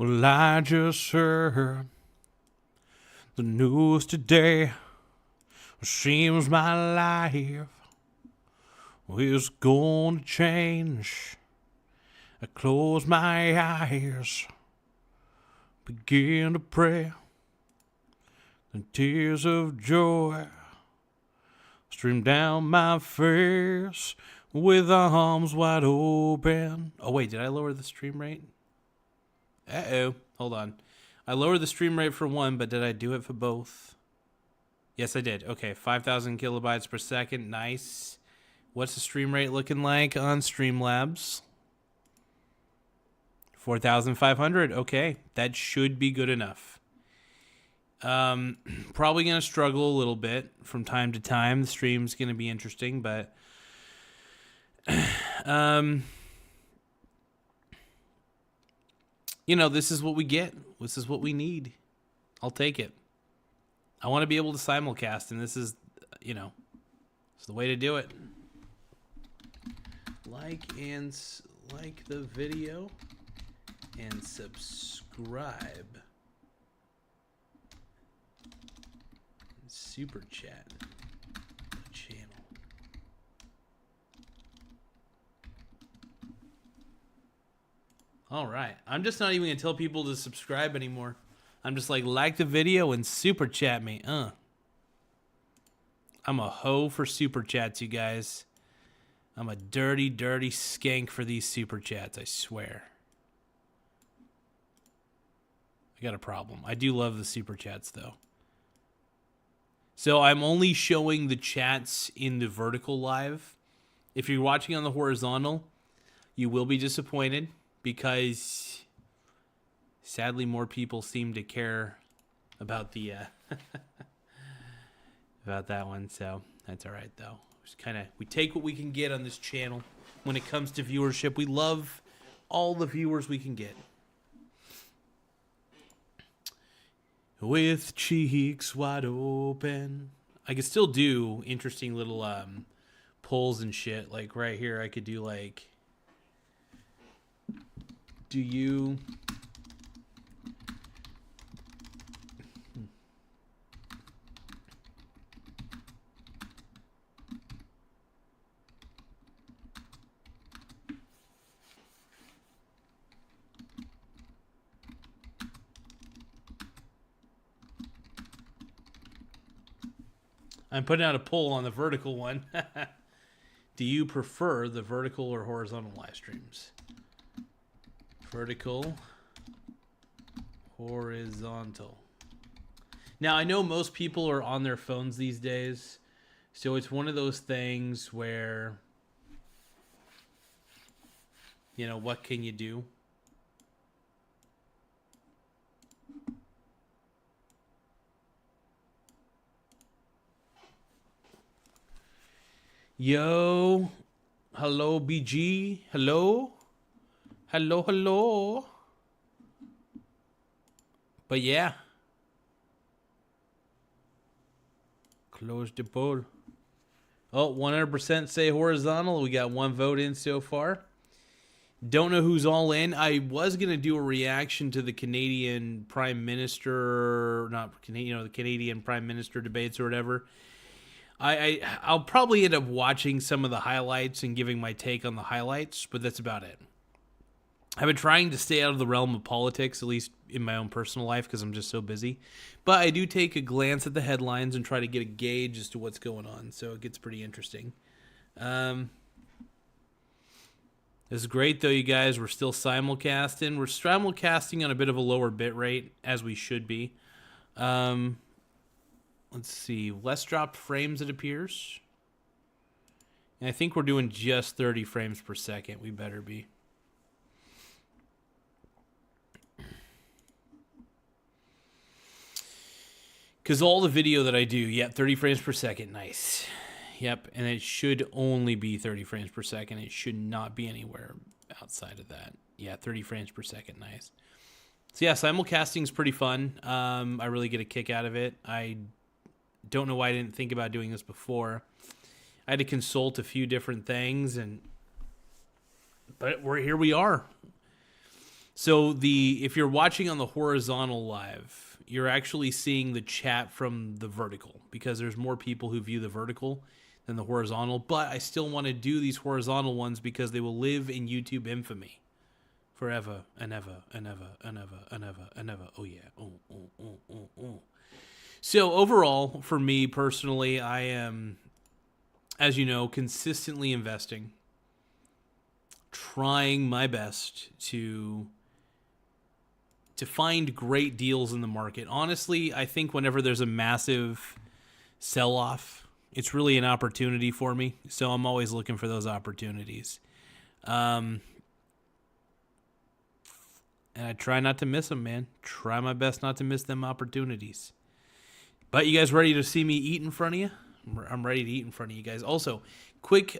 Well, I just heard the news today. Seems my life is going to change. I close my eyes, begin to pray. The tears of joy stream down my face with arms wide open. Oh, wait, did I lower the stream rate? Uh-oh. Hold on. I lowered the stream rate for one, but did I do it for both? Yes, I did. Okay, 5,000 kilobytes per second. Nice. What's the stream rate looking like on Streamlabs? 4,500. Okay, that should be good enough. Probably going to struggle a little bit from time to time. The stream's going to be interesting, but... you know, this is what we get. This is what we need. I'll take it. I want to be able to simulcast, and this is, you know, it's the way to do it. Like the video and subscribe. Super chat the channel. All right. I'm just not even going to tell people to subscribe anymore. I'm just like the video and super chat me. I'm a hoe for super chats, you guys. I'm a dirty, dirty skank for these super chats, I swear. I got a problem. I do love the super chats, though. So I'm only showing the chats in the vertical live. If you're watching on the horizontal, you will be disappointed because sadly more people seem to care about the about that one. So that's all right, though. We take what we can get on this channel when it comes to viewership. We love all the viewers we can get. With cheeks wide open. I could still do interesting little polls and shit. Like right here, I could do like, do you... I'm putting out a poll on the vertical one. Do you prefer the vertical or horizontal live streams? Vertical, horizontal. Now, I know most people are on their phones these days, so it's one of those things where, you know, what can you do? Yo, hello BG, hello, hello. But yeah, close the poll. Oh, 100% say horizontal. We got one vote in so far. Don't know who's all in. I was gonna do a reaction to the Canadian Prime Minister, not Canadian, you know, the Canadian Prime Minister debates or whatever. I'll probably end up watching some of the highlights and giving my take on the highlights, but that's about it. I've been trying to stay out of the realm of politics, at least in my own personal life, because I'm just so busy. But I do take a glance at the headlines and try to get a gauge as to what's going on, so it gets pretty interesting. This is great, though, you guys. We're still simulcasting. We're simulcasting on a bit of a lower bit rate, as we should be. Let's see, less dropped frames, it appears. And I think we're doing just 30 frames per second. We better be. Because all the video that I do, yep, 30 frames per second, nice. Yep, and it should only be 30 frames per second. It should not be anywhere outside of that. Yeah, 30 frames per second, nice. So yeah, simulcasting is pretty fun. I really get a kick out of it. I don't know why I didn't think about doing this before. I had to consult a few different things, but here we are. So if you're watching on the horizontal live, you're actually seeing the chat from the vertical because there's more people who view the vertical than the horizontal. But I still want to do these horizontal ones because they will live in YouTube infamy forever and ever and ever and ever and ever and ever. Oh yeah. Oh. So overall, for me personally, I am, as you know, consistently investing, trying my best to find great deals in the market. Honestly, I think whenever there's a massive sell-off, it's really an opportunity for me. So I'm always looking for those opportunities. And I try not to miss them, man. Try my best not to miss them opportunities. But you guys ready to see me eat in front of you? I'm ready to eat in front of you guys. Also, quick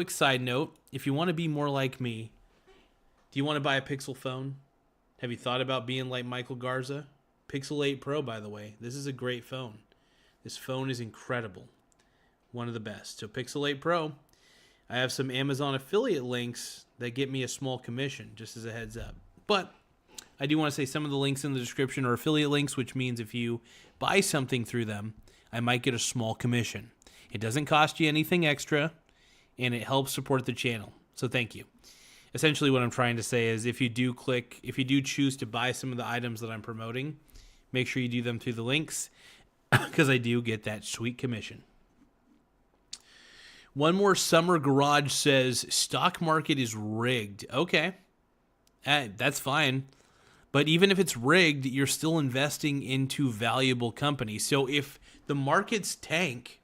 side note. If you want to be more like me, do you want to buy a Pixel phone? Have you thought about being like Michael Garza? Pixel 8 Pro, by the way. This is a great phone. This phone is incredible. One of the best. So Pixel 8 Pro. I have some Amazon affiliate links that get me a small commission, just as a heads up. But I do want to say some of the links in the description are affiliate links, which means if you buy something through them, I might get a small commission. It doesn't cost you anything extra, and it helps support the channel. So thank you. Essentially what I'm trying to say is if you do choose to buy some of the items that I'm promoting, make sure you do them through the links because I do get that sweet commission. One More Summer Garage says, stock market is rigged. Okay, that's fine. But even if it's rigged, you're still investing into valuable companies. So if the markets tank,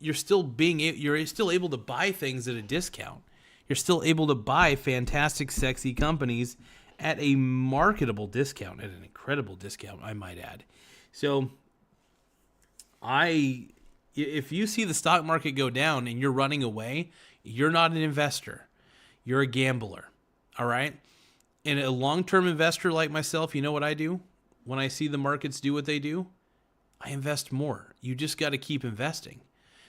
you're still able to buy things at a discount. You're still able to buy fantastic, sexy companies at a marketable discount, at an incredible discount, I might add. So if you see the stock market go down and you're running away, you're not an investor. You're a gambler, all right? And a long-term investor like myself, you know what I do? When I see the markets do what they do, I invest more. You just got to keep investing.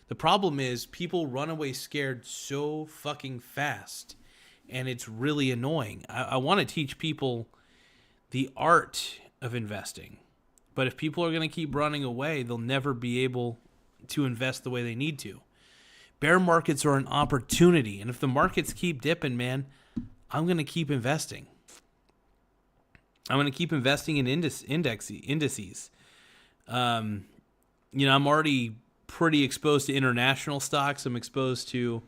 The problem is people run away scared so fucking fast, and it's really annoying. I want to teach people the art of investing, but if people are going to keep running away, they'll never be able to invest the way they need to. Bear markets are an opportunity, and if the markets keep dipping, man, I'm going to keep investing. I'm going to keep investing in indices. I'm already pretty exposed to international stocks. I'm exposed to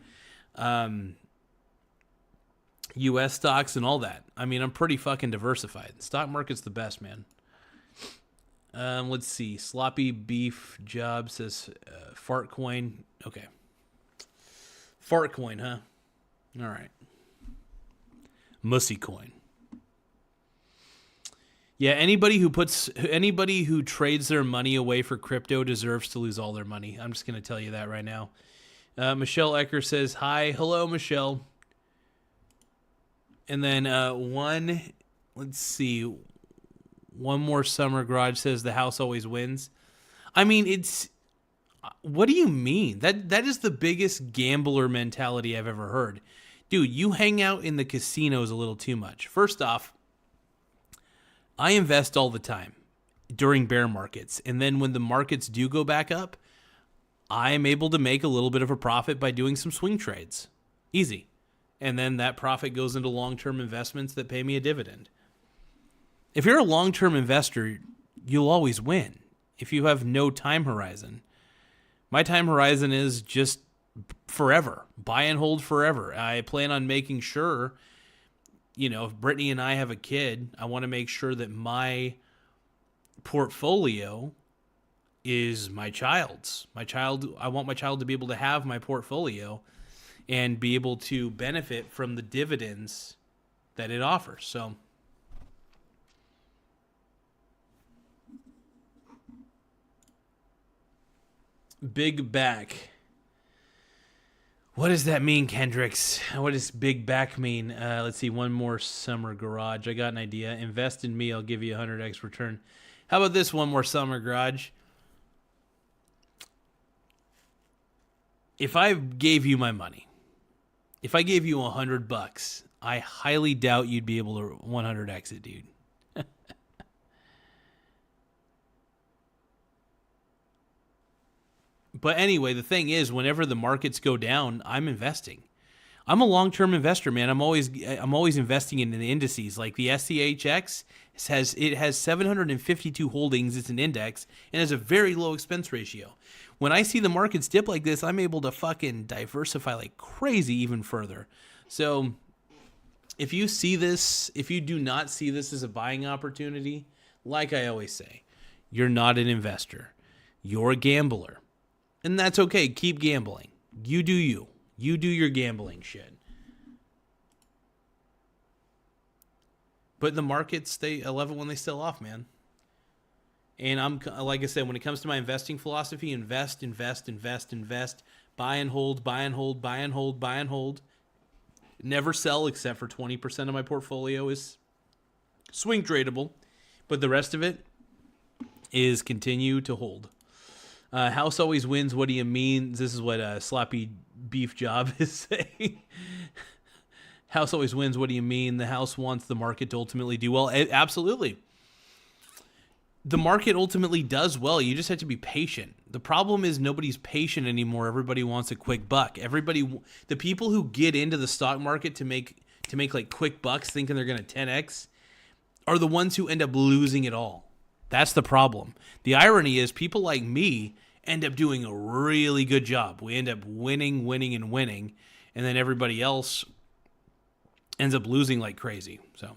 U.S. stocks and all that. I mean, I'm pretty fucking diversified. Stock market's the best, man. Let's see. Sloppy Beef Job says fart coin. Okay. Fart coin, huh? All right. Mussy coin. Yeah, anybody who trades their money away for crypto deserves to lose all their money. I'm just going to tell you that right now. Michelle Ecker says, hi. Hello, Michelle. And then One More Summer Garage says the house always wins. I mean, what do you mean? That is the biggest gambler mentality I've ever heard. Dude, you hang out in the casinos a little too much. First off, I invest all the time during bear markets. And then when the markets do go back up, I am able to make a little bit of a profit by doing some swing trades. Easy. And then that profit goes into long-term investments that pay me a dividend. If you're a long-term investor, you'll always win if you have no time horizon. My time horizon is just forever. Buy and hold forever. I plan on making sure, if Brittany and I have a kid, I want to make sure that my portfolio is my child's. I want my child to be able to have my portfolio and be able to benefit from the dividends that it offers. So big back. What does that mean, Kendricks? What does big back mean? Let's see. One More Summer Garage. I got an idea. Invest in me. I'll give you 100x return. How about this One More Summer Garage? If I gave you my money, if I gave you $100, I highly doubt you'd be able to 100x it, dude. But anyway, the thing is, whenever the markets go down, I'm investing. I'm a long-term investor, man. I'm always investing in the indices. Like the SCHX has 752 holdings. It's an index and has a very low expense ratio. When I see the markets dip like this, I'm able to fucking diversify like crazy even further. So if you see this, if you do not see this as a buying opportunity, like I always say, you're not an investor. You're a gambler. And that's okay. Keep gambling. You do you. You do your gambling shit. But the markets, I love it when they sell off, man. And I'm, like I said, when it comes to my investing philosophy, invest. Buy and hold, buy and hold, buy and hold, buy and hold. Never sell except for 20% of my portfolio is swing tradable. But the rest of it is continue to hold. House always wins. What do you mean? This is what Sloppy Beef Job is saying. House always wins. What do you mean? The house wants the market to ultimately do well. Absolutely. The market ultimately does well. You just have to be patient. The problem is nobody's patient anymore. Everybody wants a quick buck. The people who get into the stock market to make like quick bucks thinking they're going to 10x are the ones who end up losing it all. That's the problem. The irony is people like me end up doing a really good job. We end up winning. And then everybody else ends up losing like crazy. So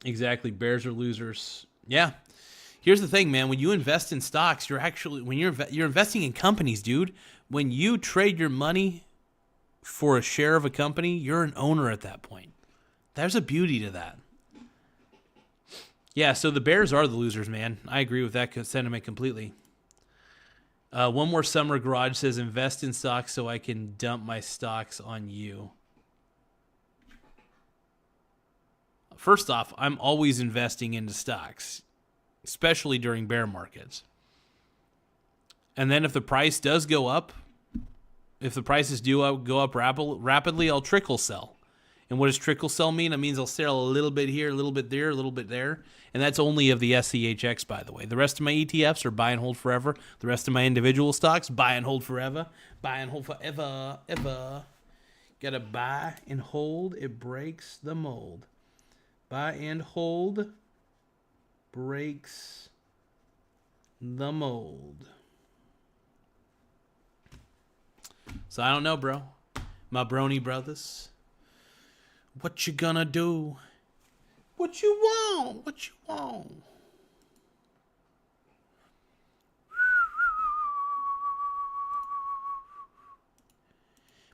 exactly. Bears are losers. Yeah. Here's the thing, man. When you invest in stocks, you're investing in companies, dude. When you trade your money for a share of a company, you're an owner at that point. There's a beauty to that. Yeah, so the Bears are the losers, man. I agree with that sentiment completely. One More Summer Garage says, invest in stocks so I can dump my stocks on you. First off, I'm always investing into stocks, especially during bear markets. And then if the price does go up, if the prices do go up rapidly, I'll trickle sell. And what does trickle sell mean? It means I'll sell a little bit here, a little bit there, a little bit there. And that's only of the SCHX, by the way. The rest of my ETFs are buy and hold forever. The rest of my individual stocks, buy and hold forever. Buy and hold forever, ever. Gotta buy and hold. It breaks the mold. Buy and hold breaks the mold. So I don't know, bro. My brony brothers. What you gonna do? What you want? What you want?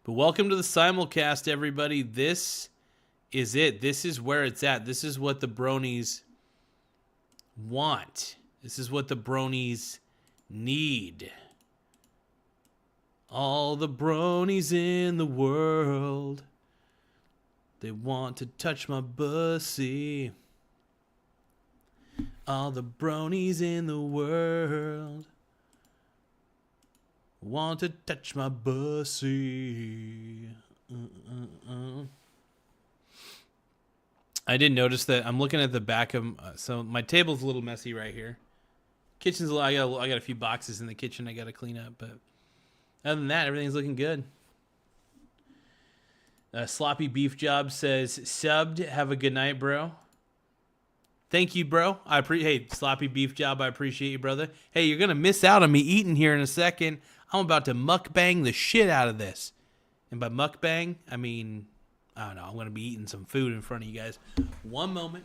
But welcome to the simulcast, everybody. This is it. This is where it's at. This is what the bronies want. This is what the bronies need. All the bronies in the world, they want to touch my pussy. All the bronies in the world want to touch my pussy. I did notice that I'm looking at the back of so my table's a little messy right here. Kitchen's I got a few boxes in the kitchen I got to clean up, but other than that, everything's looking good. Sloppy Beef Job says, subbed. Have a good night, bro. Thank you, bro. Hey, Sloppy Beef Job, I appreciate you, brother. Hey, you're going to miss out on me eating here in a second. I'm about to mukbang the shit out of this. And by mukbang, I mean, I don't know. I'm going to be eating some food in front of you guys. One moment.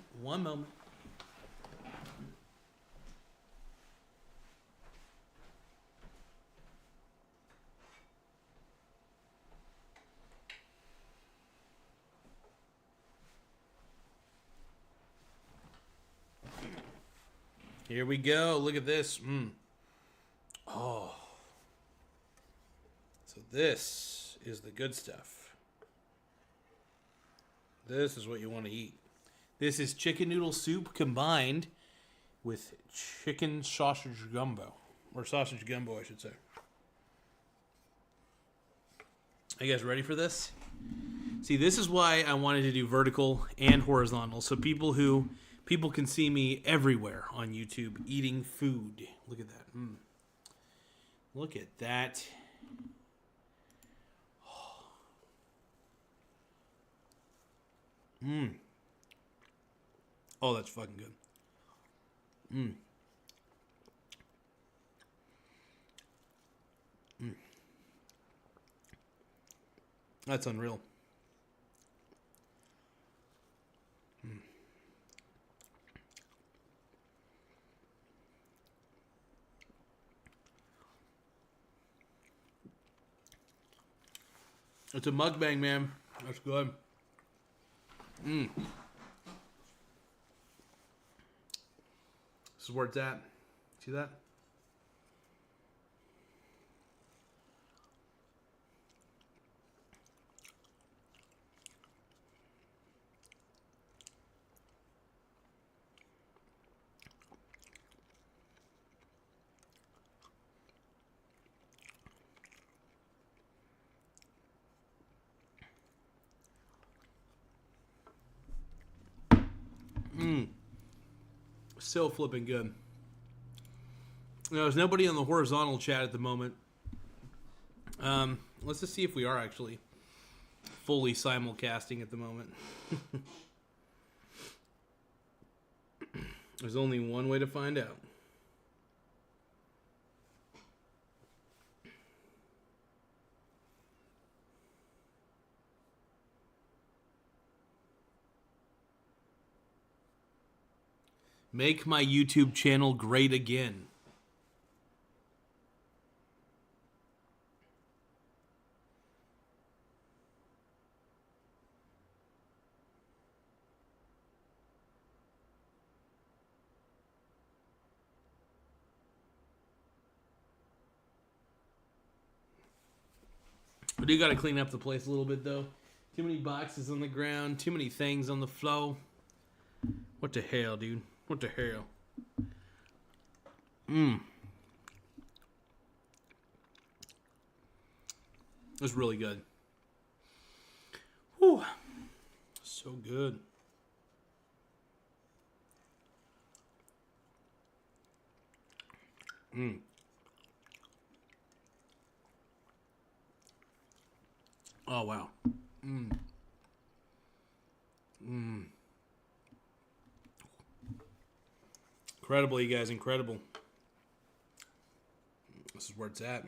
Here we go. Look at this. Oh. So this is the good stuff. This is what you want to eat. This is chicken noodle soup combined with chicken sausage gumbo. Or sausage gumbo, I should say. Are you guys ready for this? See, this is why I wanted to do vertical and horizontal. So people can see me everywhere on YouTube eating food. Look at that. Look at that. Oh, that's fucking good. That's unreal. It's a mukbang, man. That's good. This is where it's at. See that? So flipping good. There's nobody on the horizontal chat at the moment. Let's just see if we are actually fully simulcasting at the moment. There's only one way to find out. Make my YouTube channel great again. We do got to clean up the place a little bit, though. Too many boxes on the ground. Too many things on the floor. What the hell, dude? What the hell? It's really good. Whew. So good. Oh, wow. Incredible, you guys. Incredible. This is where it's at.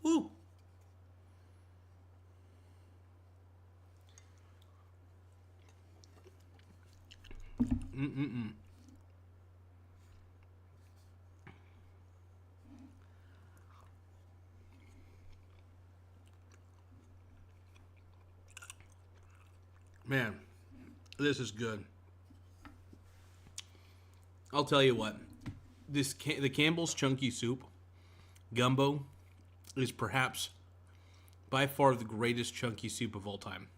Woo! Man, this is good. I'll tell you what. The Campbell's Chunky Soup Gumbo is perhaps by far the greatest chunky soup of all time.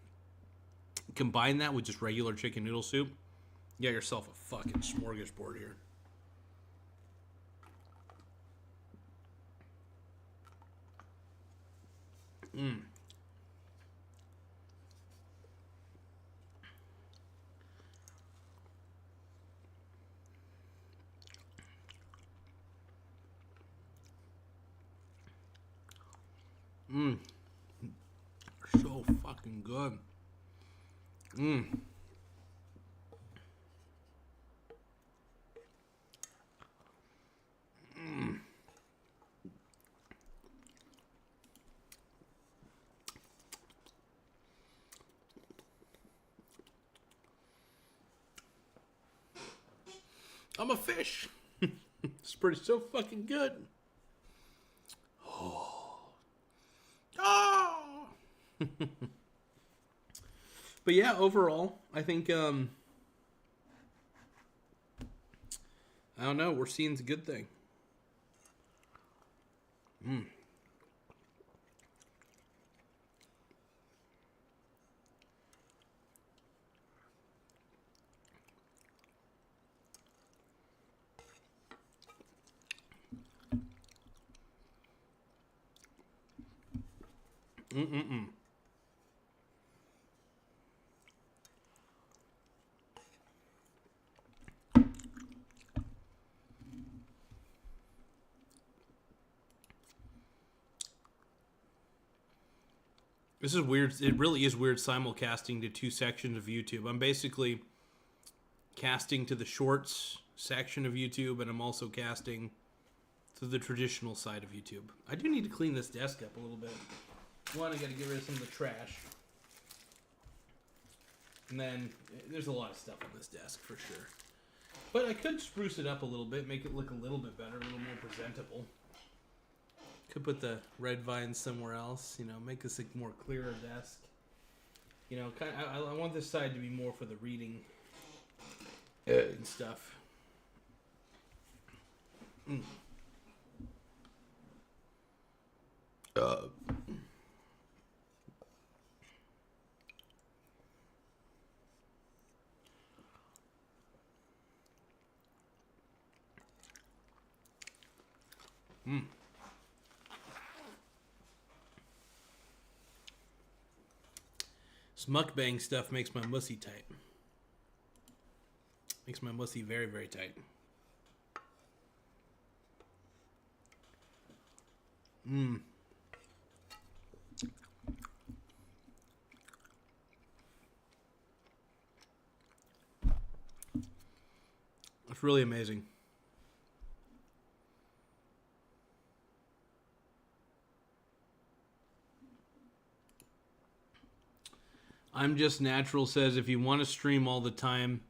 Combine that with just regular chicken noodle soup, you got yourself a fucking smorgasbord here. So fucking good. I'm a fish. It's pretty so fucking good. Oh. But yeah, overall, I think I don't know, we're seeing a good thing. Mm. Mm-mm-mm. This is weird. It really is weird simulcasting to two sections of YouTube. I'm basically casting to the shorts section of YouTube, and I'm also casting to the traditional side of YouTube. I do need to clean this desk up a little bit. One, I got to get rid of some of the trash. And then there's a lot of stuff on this desk for sure. But I could spruce it up a little bit, make it look a little bit better, a little more presentable. Could put the red vines somewhere else, you know, make this a more clearer desk. You know, I want this side to be more for the reading and stuff. Mm. Mm. This mukbang stuff makes my mussy tight. Makes my mussy very, very tight. Mmm. It's really amazing. I'm Just Natural says if you want to stream all the time,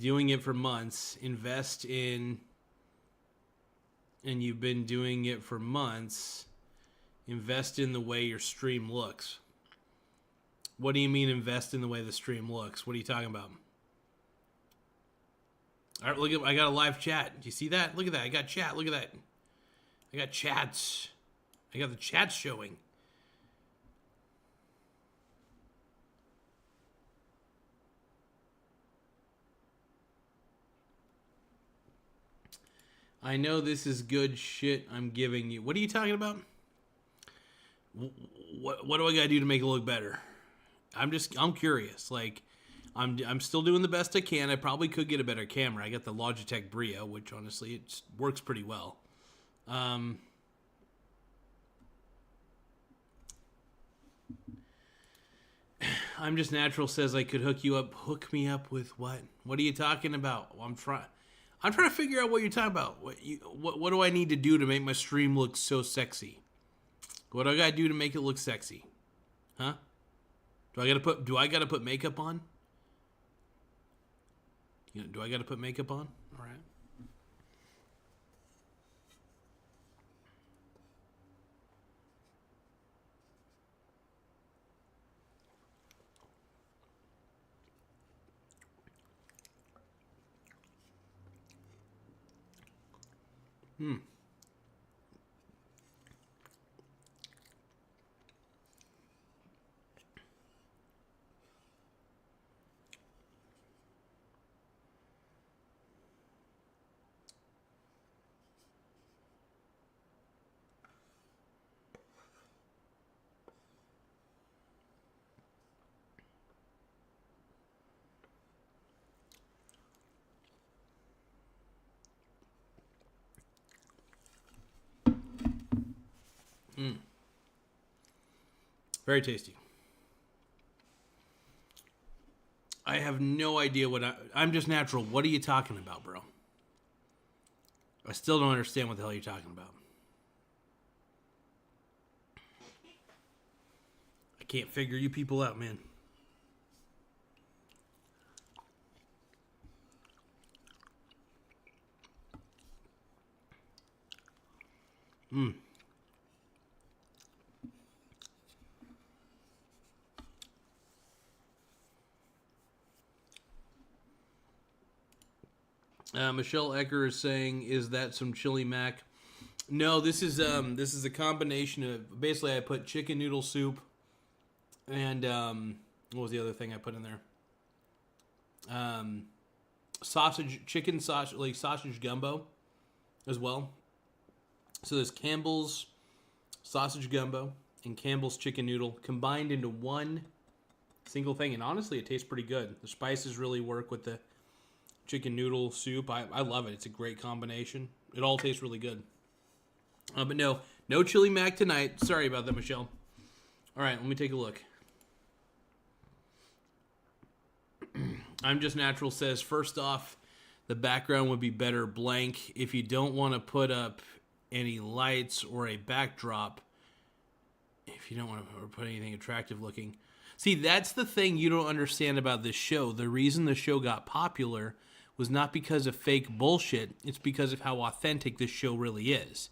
doing it for months, invest in, and you've been doing it for months, invest in the way your stream looks. What do you mean invest in the way the stream looks? What are you talking about? All right, look at, I got a live chat. Do you see that? Look at that. I got chat. Look at that. I got chats. I got the chats showing. I know this is good shit I'm giving you. What are you talking about? What do I gotta do to make it look better? I'm curious. Like, I'm still doing the best I can. I probably could get a better camera. I got the Logitech Brio, which honestly it works pretty well. I'm Just Natural says I could hook you up. Hook me up with what? What are you talking about? I'm trying to figure out what you're talking about. What do I need to do to make my stream look so sexy? What do I gotta do to make it look sexy? Huh? Do I gotta put makeup on? You know, do I gotta put makeup on? All right. Very tasty. I have no idea what I'm Just Natural. What are you talking about, bro? I still don't understand what the hell you're talking about. I can't figure you people out, man. Michelle Ecker is saying, is that some chili mac? No, this is a combination of basically I put chicken noodle soup and what was the other thing I put in there? Chicken sausage, like sausage gumbo as well. So there's Campbell's sausage gumbo and Campbell's chicken noodle combined into one single thing, and honestly, it tastes pretty good. The spices really work with the chicken noodle soup. I love it. It's a great combination. It all tastes really good. But no chili mac tonight. Sorry about that, Michelle. All right, let me take a look. I'm Just Natural says, first off, the background would be better blank. If you don't want to put up any lights or a backdrop, if you don't want to put anything attractive looking. See, that's the thing you don't understand about this show. The reason the show got popular was not because of fake bullshit. It's because of how authentic this show really is.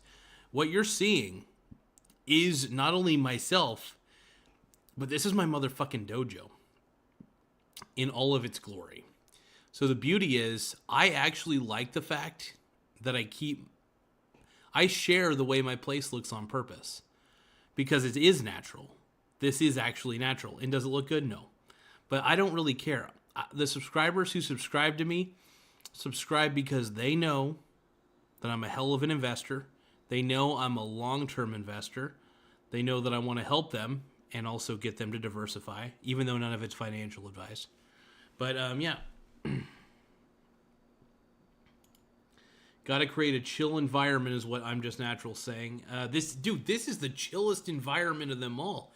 What you're seeing is not only myself, but this is my motherfucking dojo in all of its glory. So the beauty is, I actually like the fact that I share the way my place looks on purpose because it is natural. This is actually natural. And does it look good? No. But I don't really care. The subscribers who subscribe to me subscribe because they know that I'm a hell of an investor. They know I'm a long-term investor. They know that I want to help them and also get them to diversify, even though none of it's financial advice. But, yeah. Got to create a chill environment is what I'm Just Natural saying. This is the chillest environment of them all.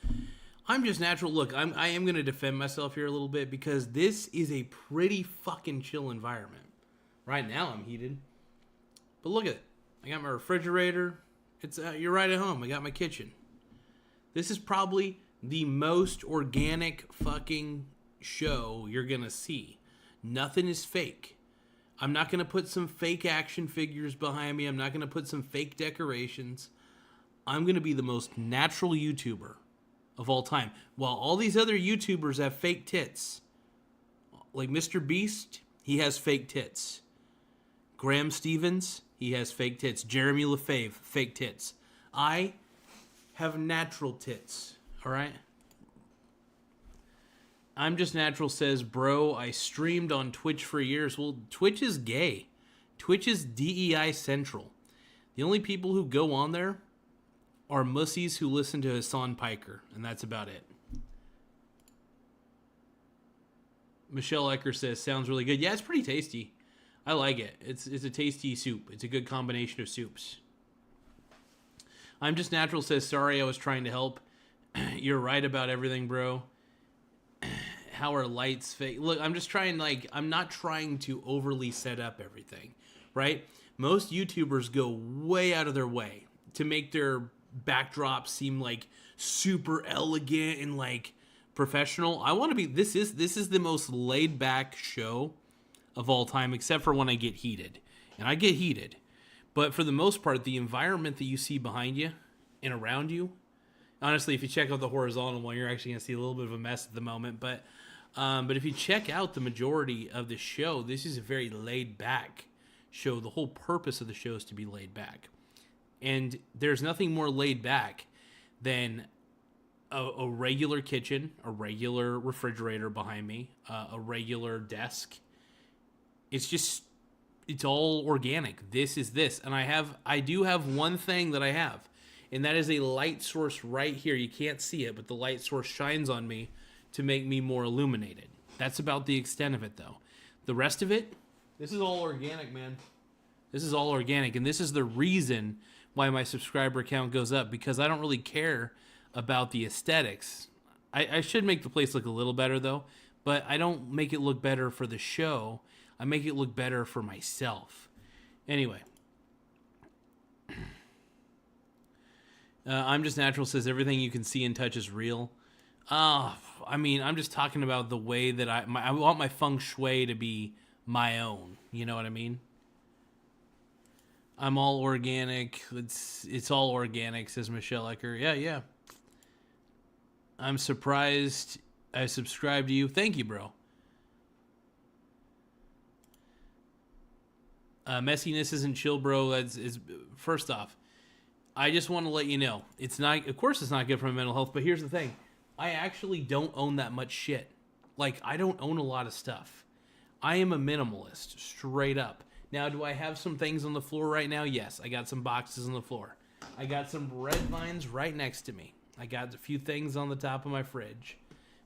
I'm Just Natural. Look, I am going to defend myself here a little bit because this is a pretty fucking chill environment. Right now I'm heated. But look at it. I got my refrigerator. It's you're right at home. I got my kitchen. This is probably the most organic fucking show you're going to see. Nothing is fake. I'm not going to put some fake action figures behind me. I'm not going to put some fake decorations. I'm going to be the most natural YouTuber of all time. While all these other YouTubers have fake tits. Like Mr. Beast, he has fake tits. Graham Stevens, he has fake tits. Jeremy Lefebvre, fake tits. I have natural tits. All right? I'm Just Natural says, bro, I streamed on Twitch for years. Well, Twitch is gay. Twitch is DEI central. The only people who go on there are mussies who listen to Hassan Piker, and that's about it. Michelle Ecker says, sounds really good. Yeah, it's pretty tasty. I like it. It's a tasty soup. It's a good combination of soups. I'm Just Natural says, sorry, I was trying to help. You're right about everything, bro. How are lights fake? Look, I'm just trying, I'm not trying to overly set up everything, right? Most YouTubers go way out of their way to make their backdrops seem like super elegant and professional. I want to be, this is the most laid back show of all time, except for when I get heated. And I get heated. But for the most part, the environment that you see behind you and around you, honestly, if you check out the horizontal one, you're actually going to see a little bit of a mess at the moment. But if you check out the majority of the show, this is a very laid-back show. The whole purpose of the show is to be laid back. And there's nothing more laid back than a regular kitchen, a regular refrigerator behind me, a regular desk. It's all organic. This is this. And I do have one thing that I have. And that is a light source right here. You can't see it, but the light source shines on me to make me more illuminated. That's about the extent of it, though. The rest of it, this is all organic, man. This is all organic, and this is the reason why my subscriber count goes up, because I don't really care about the aesthetics. I should make the place look a little better, though, but I don't make it look better for the show. I make it look better for myself. Anyway. I'm Just Natural says, everything you can see and touch is real. I'm just talking about the way that I want my feng shui to be my own. You know what I mean? I'm all organic. It's all organic, says Michelle Ecker. Yeah. I'm surprised I subscribed to you. Thank you, bro. Messiness isn't chill, bro. First off, I just want to let you know, it's not, of course it's not good for my mental health, but here's the thing. I actually don't own that much shit. Like, I don't own a lot of stuff. I am a minimalist, straight up. Now, do I have some things on the floor right now? Yes, I got some boxes on the floor. I got some red vines right next to me. I got a few things on the top of my fridge.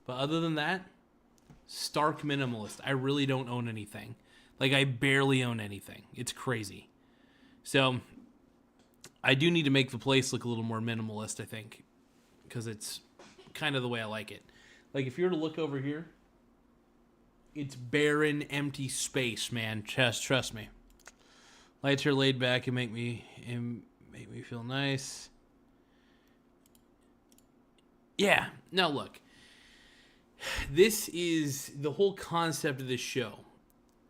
But other than that, stark minimalist. I really don't own anything. Like, I barely own anything. It's crazy. So, I do need to make the place look a little more minimalist, I think. Because it's kind of the way I like it. Like, if you were to look over here, it's barren, empty space, man. Trust me. Lights are laid back and make me feel nice. Yeah. Now, look. This is the whole concept of this show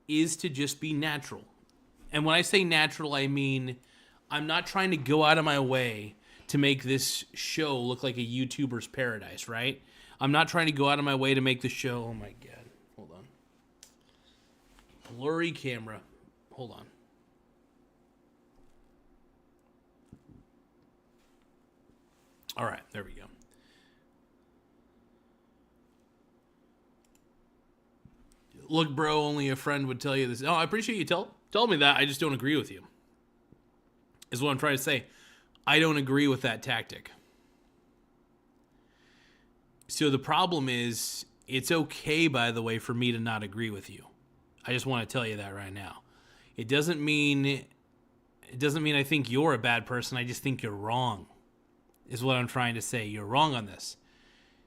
is to just be natural. And when I say natural, I mean I'm not trying to go out of my way to make this show look like a YouTuber's paradise, right? I'm not trying to go out of my way to make the show. Oh my God. Hold on. Blurry camera. Hold on. All right, there we go. Look, bro, only a friend would tell you this. Oh, I appreciate you tell me that. I just don't agree with you. Is what I'm trying to say. I don't agree with that tactic. So the problem is, it's okay, by the way, for me to not agree with you. I just want to tell you that right now. It doesn't mean I think you're a bad person. I just think you're wrong. Is what I'm trying to say. You're wrong on this.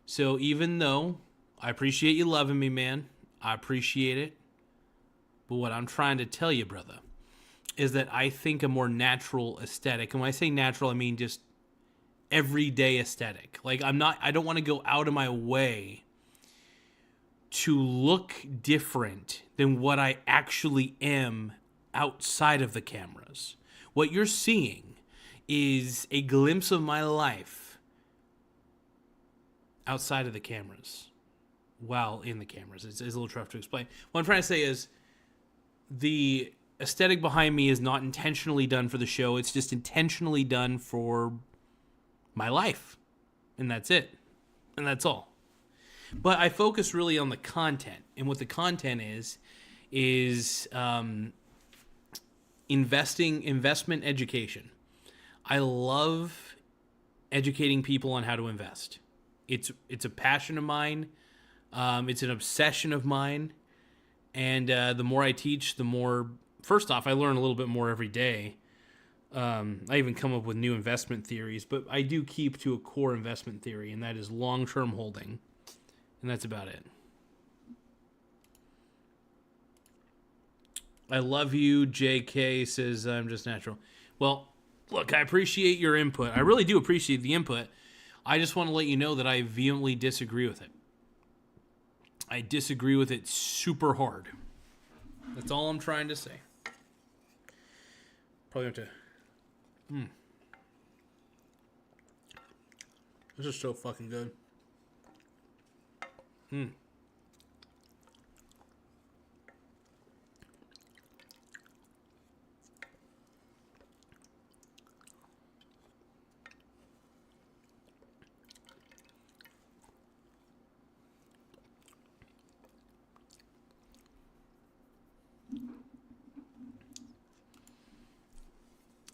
So even though I appreciate you loving me, man, I appreciate it. But what I'm trying to tell you, brother, is that I think a more natural aesthetic, and when I say natural, I mean just everyday aesthetic. Like, I don't want to go out of my way to look different than what I actually am outside of the cameras. What you're seeing is a glimpse of my life outside of the cameras. While in the cameras. It's a little tough to explain. What I'm trying to say is the aesthetic behind me is not intentionally done for the show. It's just intentionally done for my life. And that's it. And that's all. But I focus really on the content. And what the content is investment education. I love educating people on how to invest. It's a passion of mine. It's an obsession of mine. And the more I teach, the more, first off, I learn a little bit more every day. I even come up with new investment theories, but I do keep to a core investment theory, and that is long-term holding. And that's about it. I love you, JK says I'm just natural. Well, look, I appreciate your input. I really do appreciate the input. I just want to let you know that I vehemently disagree with it. I disagree with it super hard. That's all I'm trying to say. Probably have to... This is so fucking good.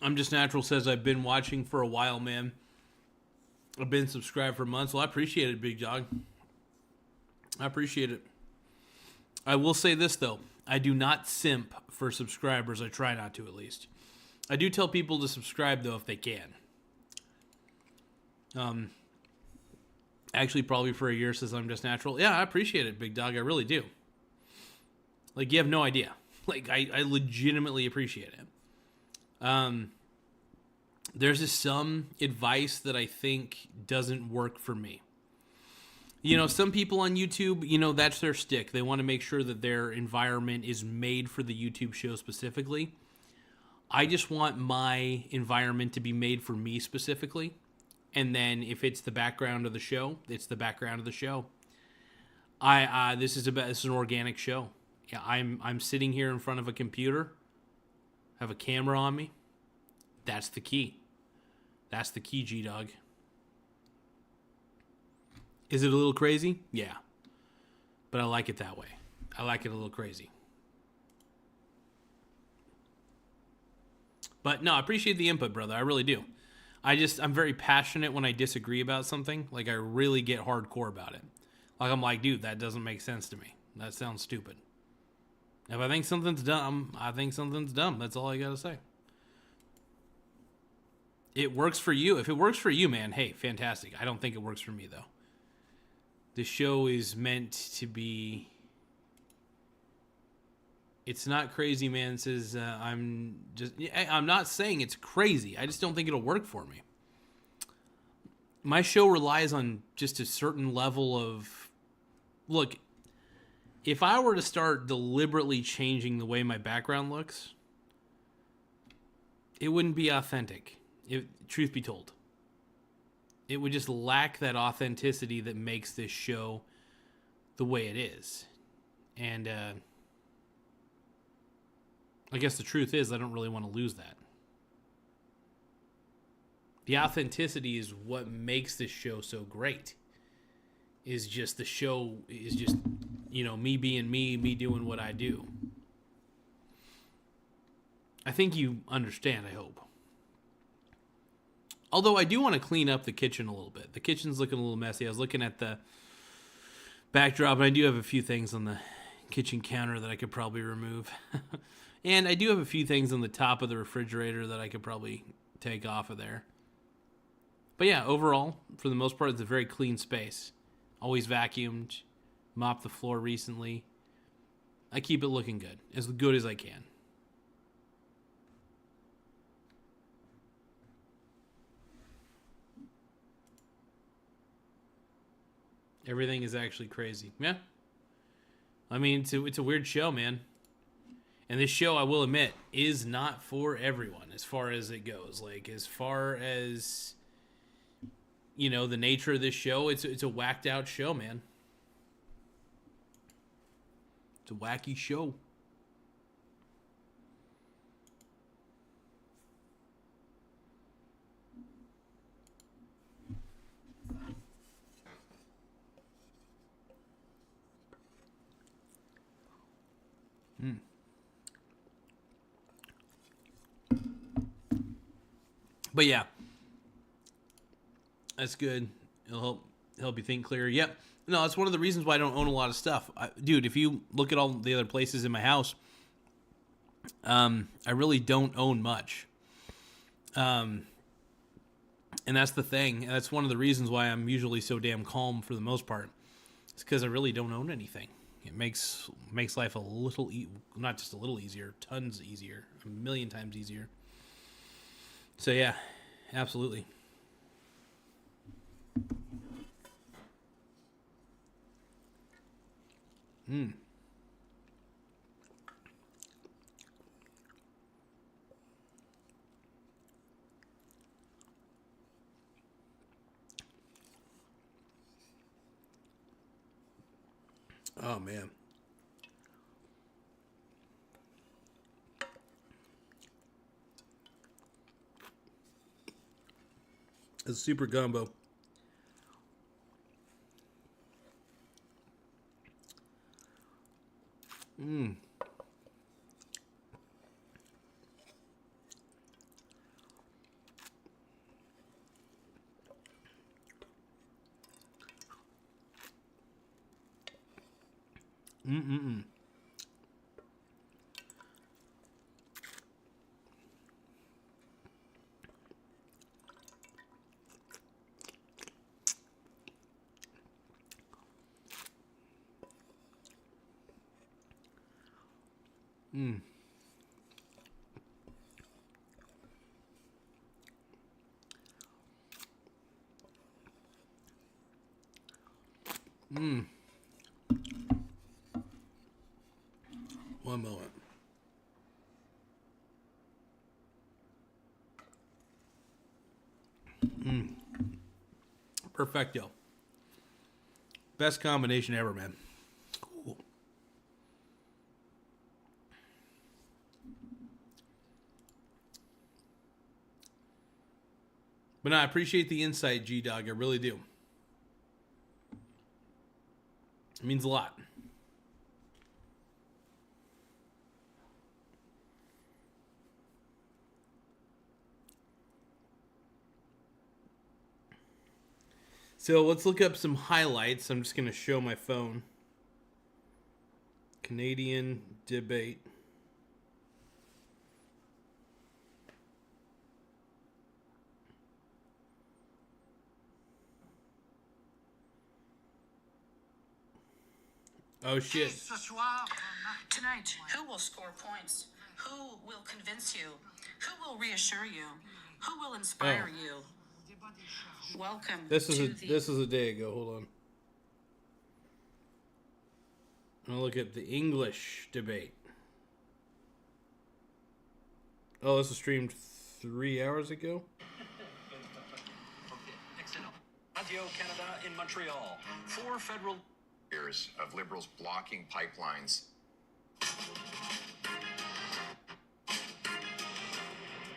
I'm Just Natural says, I've been watching for a while, man. I've been subscribed for months. Well, I appreciate it, big dog. I appreciate it. I will say this, though. I do not simp for subscribers. I try not to, at least. I do tell people to subscribe, though, if they can. Actually, probably for a year says I'm Just Natural. Yeah, I appreciate it, big dog. I really do. Like, you have no idea. Like, I legitimately appreciate it. There's just some advice that I think doesn't work for me. You know, some people on YouTube, you know, that's their stick. They want to make sure that their environment is made for the YouTube show specifically. I just want my environment to be made for me specifically. And then if it's the background of the show, it's the background of the show. This is an organic show. Yeah, I'm sitting here in front of a computer, have a camera on me. That's the key. That's the key, G-Dog. Is it a little crazy? Yeah. But I like it that way. I like it a little crazy. But no, I appreciate the input, brother. I really do. I'm very passionate when I disagree about something. Like, I really get hardcore about it. Like, I'm like, dude, that doesn't make sense to me. That sounds stupid. If I think something's dumb, I think something's dumb. That's all I gotta say. It works for you. If it works for you, man, hey, fantastic. I don't think it works for me, though. The show is meant to be... It's not crazy, man. It says, I'm not saying it's crazy. I just don't think it'll work for me. My show relies on just a certain level of... Look, if I were to start deliberately changing the way my background looks, it wouldn't be authentic, truth be told. It would just lack that authenticity that makes this show the way it is. And I guess the truth is I don't really want to lose that. The authenticity is what makes this show so great. Is just the show is just, me being me doing what I do. I think you understand, I hope. Although I do want to clean up the kitchen a little bit. The kitchen's looking a little messy. I was looking at the backdrop, and I do have a few things on the kitchen counter that I could probably remove. And I do have a few things on the top of the refrigerator that I could probably take off of there. But yeah, overall, for the most part, it's a very clean space. Always vacuumed, mopped the floor recently. I keep it looking good as I can. Everything is actually crazy. Yeah. I mean, it's a weird show, man. And this show, I will admit, is not for everyone as far as it goes. Like, as far as, the nature of this show, it's a whacked out show, man. It's a wacky show. But yeah, that's good. It'll help you think clearer. Yep. No, that's one of the reasons why I don't own a lot of stuff. Dude, if you look at all the other places in my house, I really don't own much. And that's the thing. That's one of the reasons why I'm usually so damn calm for the most part. It's because I really don't own anything. It makes life a little, not just a little easier, tons easier, a million times easier. So yeah, absolutely. Oh man. It's super gumbo. One moment. Perfecto. Best combination ever, man. Cool. But no, I appreciate the insight, G-Dog. I really do. It means a lot. So let's look up some highlights. I'm just going to show my phone. Canadian debate. Oh shit. Tonight, who will score points? Who will convince you? Who will reassure you? Who will inspire you? Welcome. This is a day ago. Hold on. I'll look at the English debate. Oh, this was streamed 3 hours ago. Radio Canada in Montreal. 4 federal years of Liberals blocking pipelines.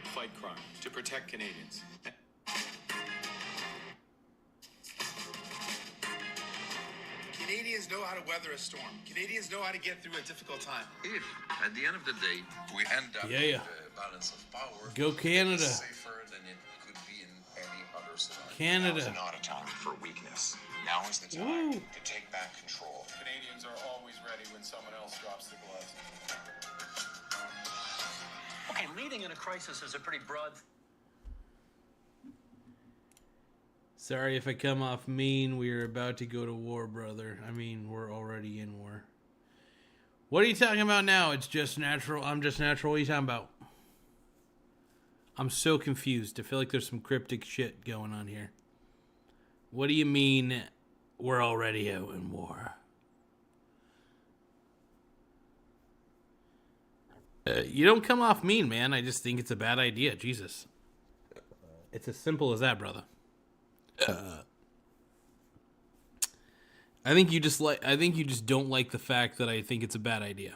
Fight crime to protect Canadians. Canadians know how to weather a storm. Canadians know how to get through a difficult time. If, at the end of the day, we end up with a balance of power, go Canada. it's safer than it could be in any other scenario. Canada. Now is not a time for weakness. Now is the time Woo. to take back control. Canadians are always ready when someone else drops the gloves. Okay, leading in a crisis is a pretty broad. Sorry if I come off mean. We are about to go to war, brother. I mean, we're already in war. What are you talking about now? It's just natural. I'm just natural. What are you talking about? I'm so confused. I feel like there's some cryptic shit going on here. What do you mean we're already out in war? You don't come off mean, man. I just think it's a bad idea. Jesus. It's as simple as that, brother. I think you just don't like the fact that I think it's a bad idea.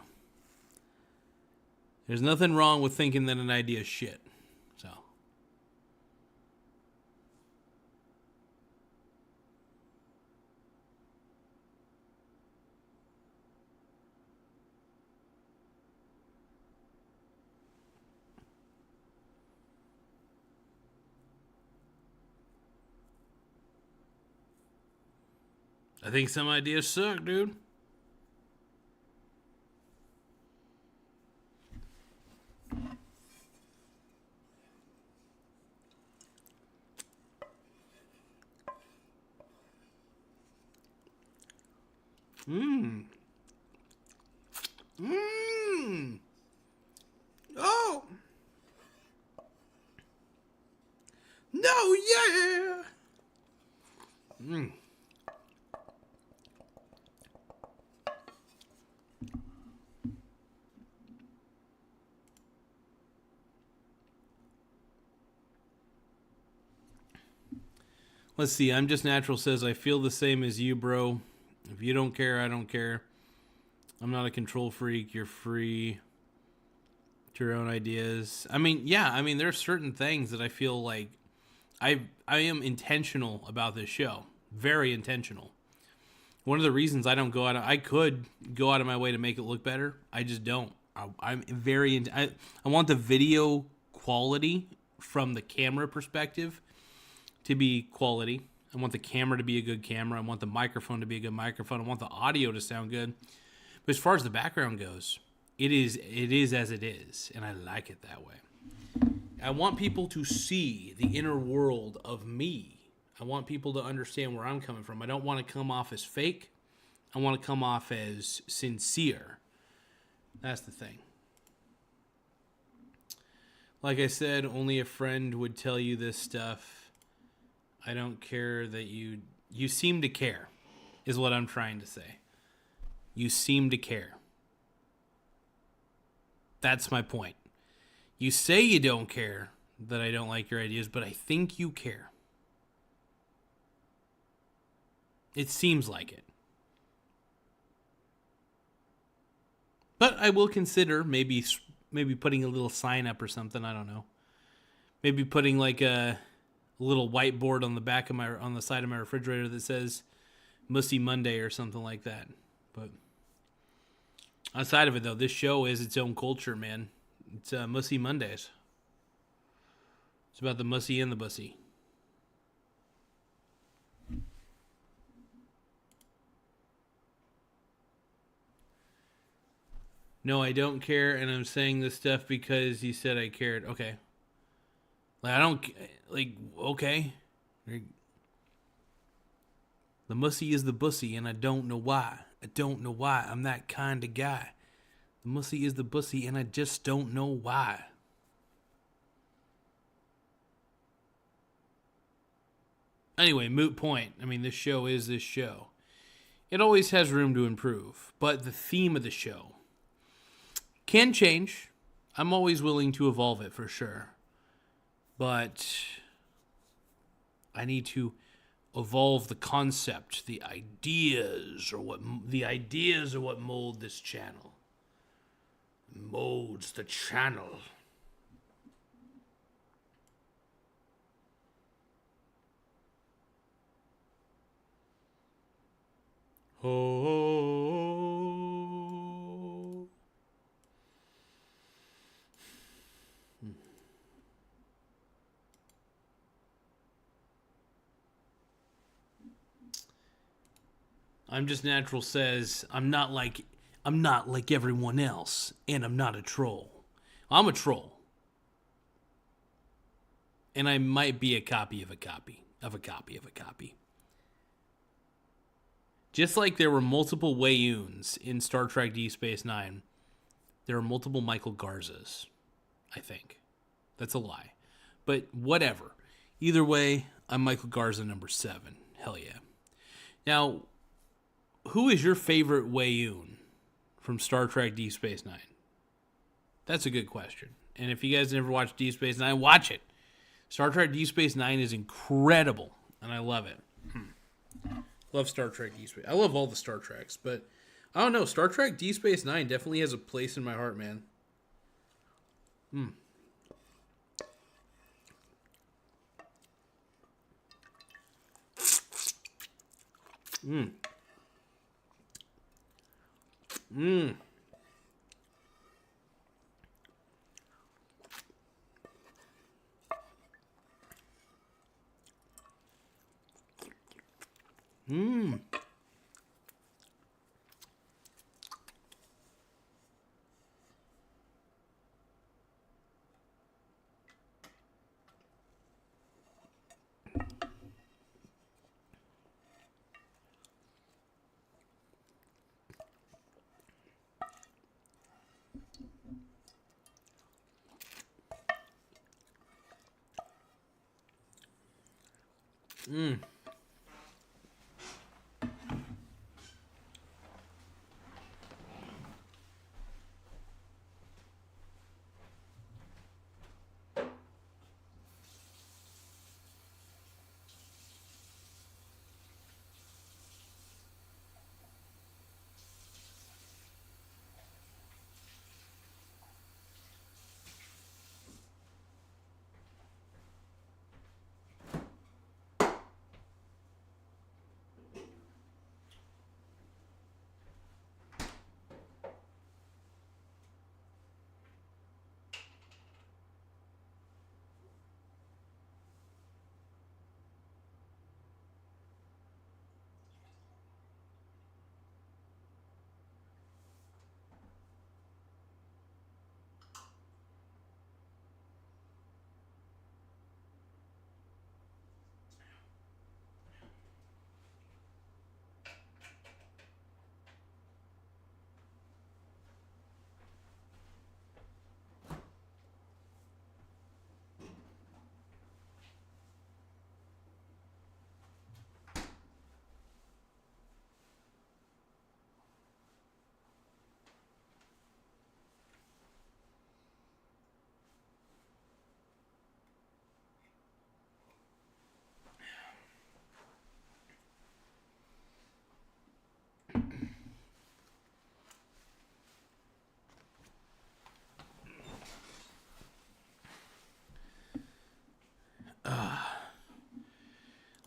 There's nothing wrong with thinking that an idea is shit. So I think some ideas suck, dude. Oh. No, yeah. Let's see. I'm just natural says I feel the same as you, bro. If you don't care, I don't care. I'm not a control freak. You're free to your own ideas. I mean, yeah. I mean, there's certain things that I feel like I am intentional about this show. Very intentional. One of the reasons I don't go out, I could go out of my way to make it look better. I just don't. I'm very. I want the video quality from the camera perspective to be quality. I want the camera to be a good camera. I want the microphone to be a good microphone. I want the audio to sound good. But as far as the background goes, it is as it is, and I like it that way. I want people to see the inner world of me. I want people to understand where I'm coming from. I don't want to come off as fake. I want to come off as sincere. That's the thing. Like I said, only a friend would tell you this stuff. I don't care that you seem to care, is what I'm trying to say. You seem to care. That's my point. You say you don't care that I don't like your ideas, but I think you care. It seems like it. But I will consider maybe putting a little sign up or something. I don't know. Maybe putting like a little whiteboard on the back of on the side of my refrigerator that says Mussy Monday or something like that. But outside of it, though, this show is its own culture, man. It's Mussy Mondays. It's about the mussy and the bussy. No, I don't care, and I'm saying this stuff because you said I cared. Okay. Like, I don't... Like, okay. The mussy is the bussy, and I don't know why. I don't know why. I'm that kind of guy. The mussy is the bussy, and I just don't know why. Anyway, moot point. I mean, this show is this show. It always has room to improve, but the theme of the show can change. I'm always willing to evolve it for sure. But I need to evolve the concept, the ideas are what mold this channel. Molds the channel. Oh. I'm Just Natural says, I'm not like everyone else, and I'm not a troll. I'm a troll. And I might be a copy of a copy of a copy of a copy. Just like there were multiple Wayuns in Star Trek Deep Space Nine, there are multiple Michael Garzas, I think. That's a lie. But whatever. Either way, I'm Michael Garza number 7. Hell yeah. Now, who is your favorite Wayun from Star Trek Deep Space Nine? That's a good question. And if you guys never watched Deep Space Nine, watch it. Star Trek Deep Space Nine is incredible, and I love it. Love Star Trek Deep Space. I love all the Star Treks, but I don't know. Star Trek Deep Space Nine definitely has a place in my heart, man.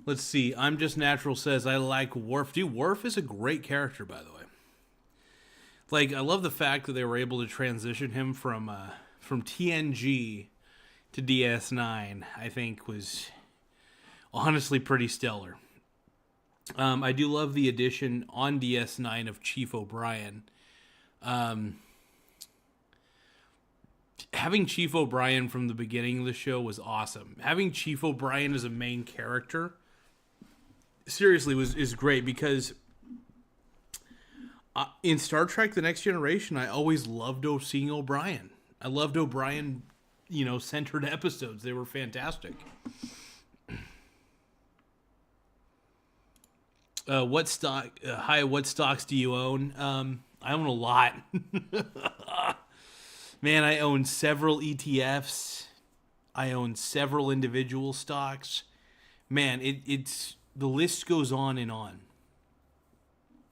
Let's see. I'm Just Natural says, I like Worf. Dude, Worf is a great character, by the way. Like, I love the fact that they were able to transition him from TNG to DS9, I think was honestly pretty stellar. I do love the addition on DS9 of Chief O'Brien. Having Chief O'Brien from the beginning of the show was awesome. Having Chief O'Brien as a main character seriously is great because in Star Trek The Next Generation, I always loved seeing O'Brien. I loved O'Brien, centered episodes. They were fantastic. What stocks do you own? I own a lot. Man, I own several ETFs. I own several individual stocks. Man, it's the list goes on and on.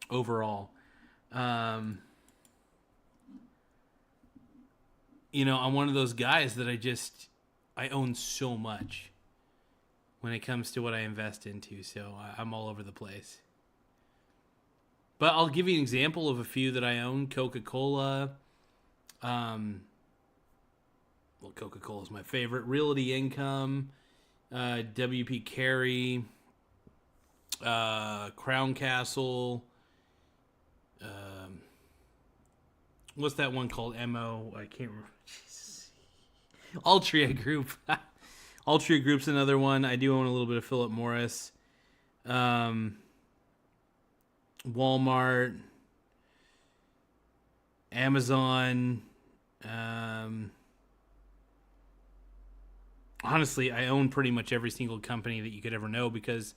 Overall, I'm one of those guys that I own so much when it comes to what I invest into. So I'm all over the place. But I'll give you an example of a few that I own. Coca-Cola. Coca-Cola is my favorite. Realty Income. WP Carey. Crown Castle. What's that one called? MO? I can't remember. Altria Group. Altria Group's another one. I do own a little bit of Philip Morris. Walmart. Amazon. Honestly, I own pretty much every single company that you could ever know because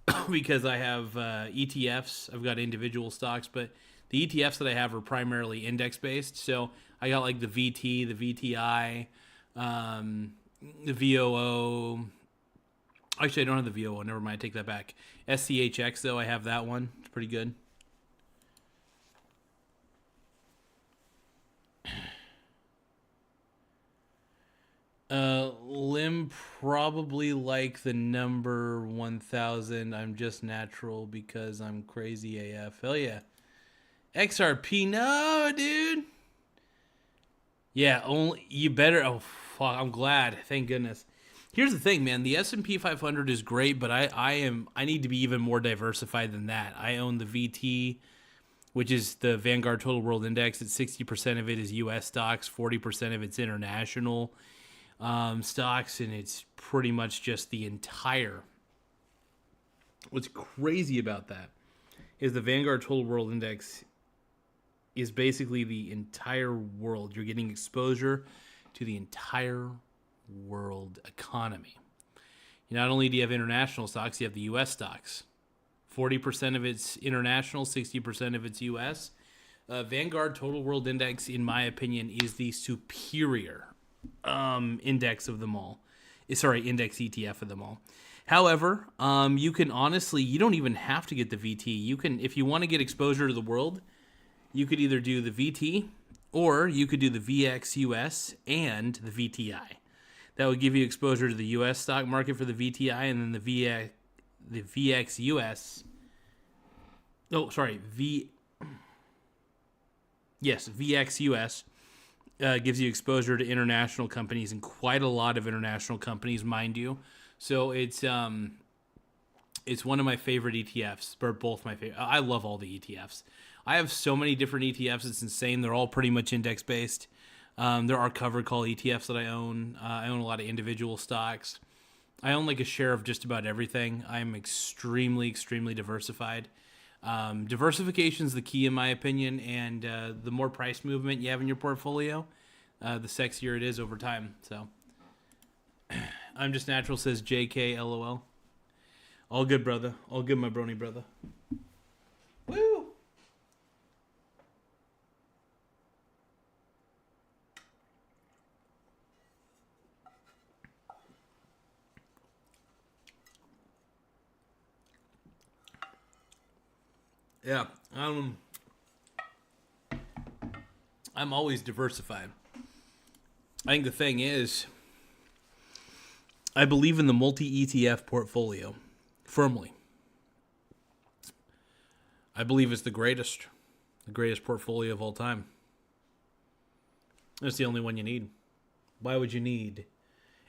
I have ETFs. I've got individual stocks, but the ETFs that I have are primarily index-based. So I got like the VT, the VTI, the VOO. Actually, I don't have the VOO. Never mind. I take that back. SCHX, though, I have that one. It's pretty good. Lim probably like the number 1000. I'm Just Natural because I'm crazy AF. Hell yeah. XRP, no, dude. Yeah, only you better. Oh, fuck. I'm glad. Thank goodness. Here's the thing, man. The S&P 500 is great, but I need to be even more diversified than that. I own the VT, which is the Vanguard Total World Index. It's 60% of it is U.S. stocks, 40% of it's international stocks, and it's pretty much just the entire. What's crazy about that is the Vanguard Total World Index is basically the entire world. You're getting exposure to the entire world economy. Not only do you have international stocks, you have the U.S. stocks. 40% of it's international, 60% of it's U.S. Vanguard Total World Index, in my opinion, is the superior index of them all. Index ETF of them all. However, you can honestly, you don't even have to get the VT. You can, if you want to get exposure to the world, you could either do the VT or you could do the VXUS and the VTI. That would give you exposure to the U.S. stock market for the VTI, and then the VXUS. Oh, sorry, VXUS gives you exposure to international companies, and quite a lot of international companies, mind you. So it's one of my favorite ETFs, or both my favorite. I love all the ETFs. I have so many different ETFs, it's insane. They're all pretty much index-based. There are covered call ETFs that I own. I own a lot of individual stocks. I own like a share of just about everything. I'm extremely, extremely diversified. Diversification is the key in my opinion, and the more price movement you have in your portfolio, the sexier it is over time. So, I'm Just Natural says JK LOL. All good, brother. All good, my brony brother. Woo! Yeah, I'm always diversified. I think the thing is, I believe in the multi-ETF portfolio. Firmly. I believe it's the greatest portfolio of all time. It's the only one you need. Why would you need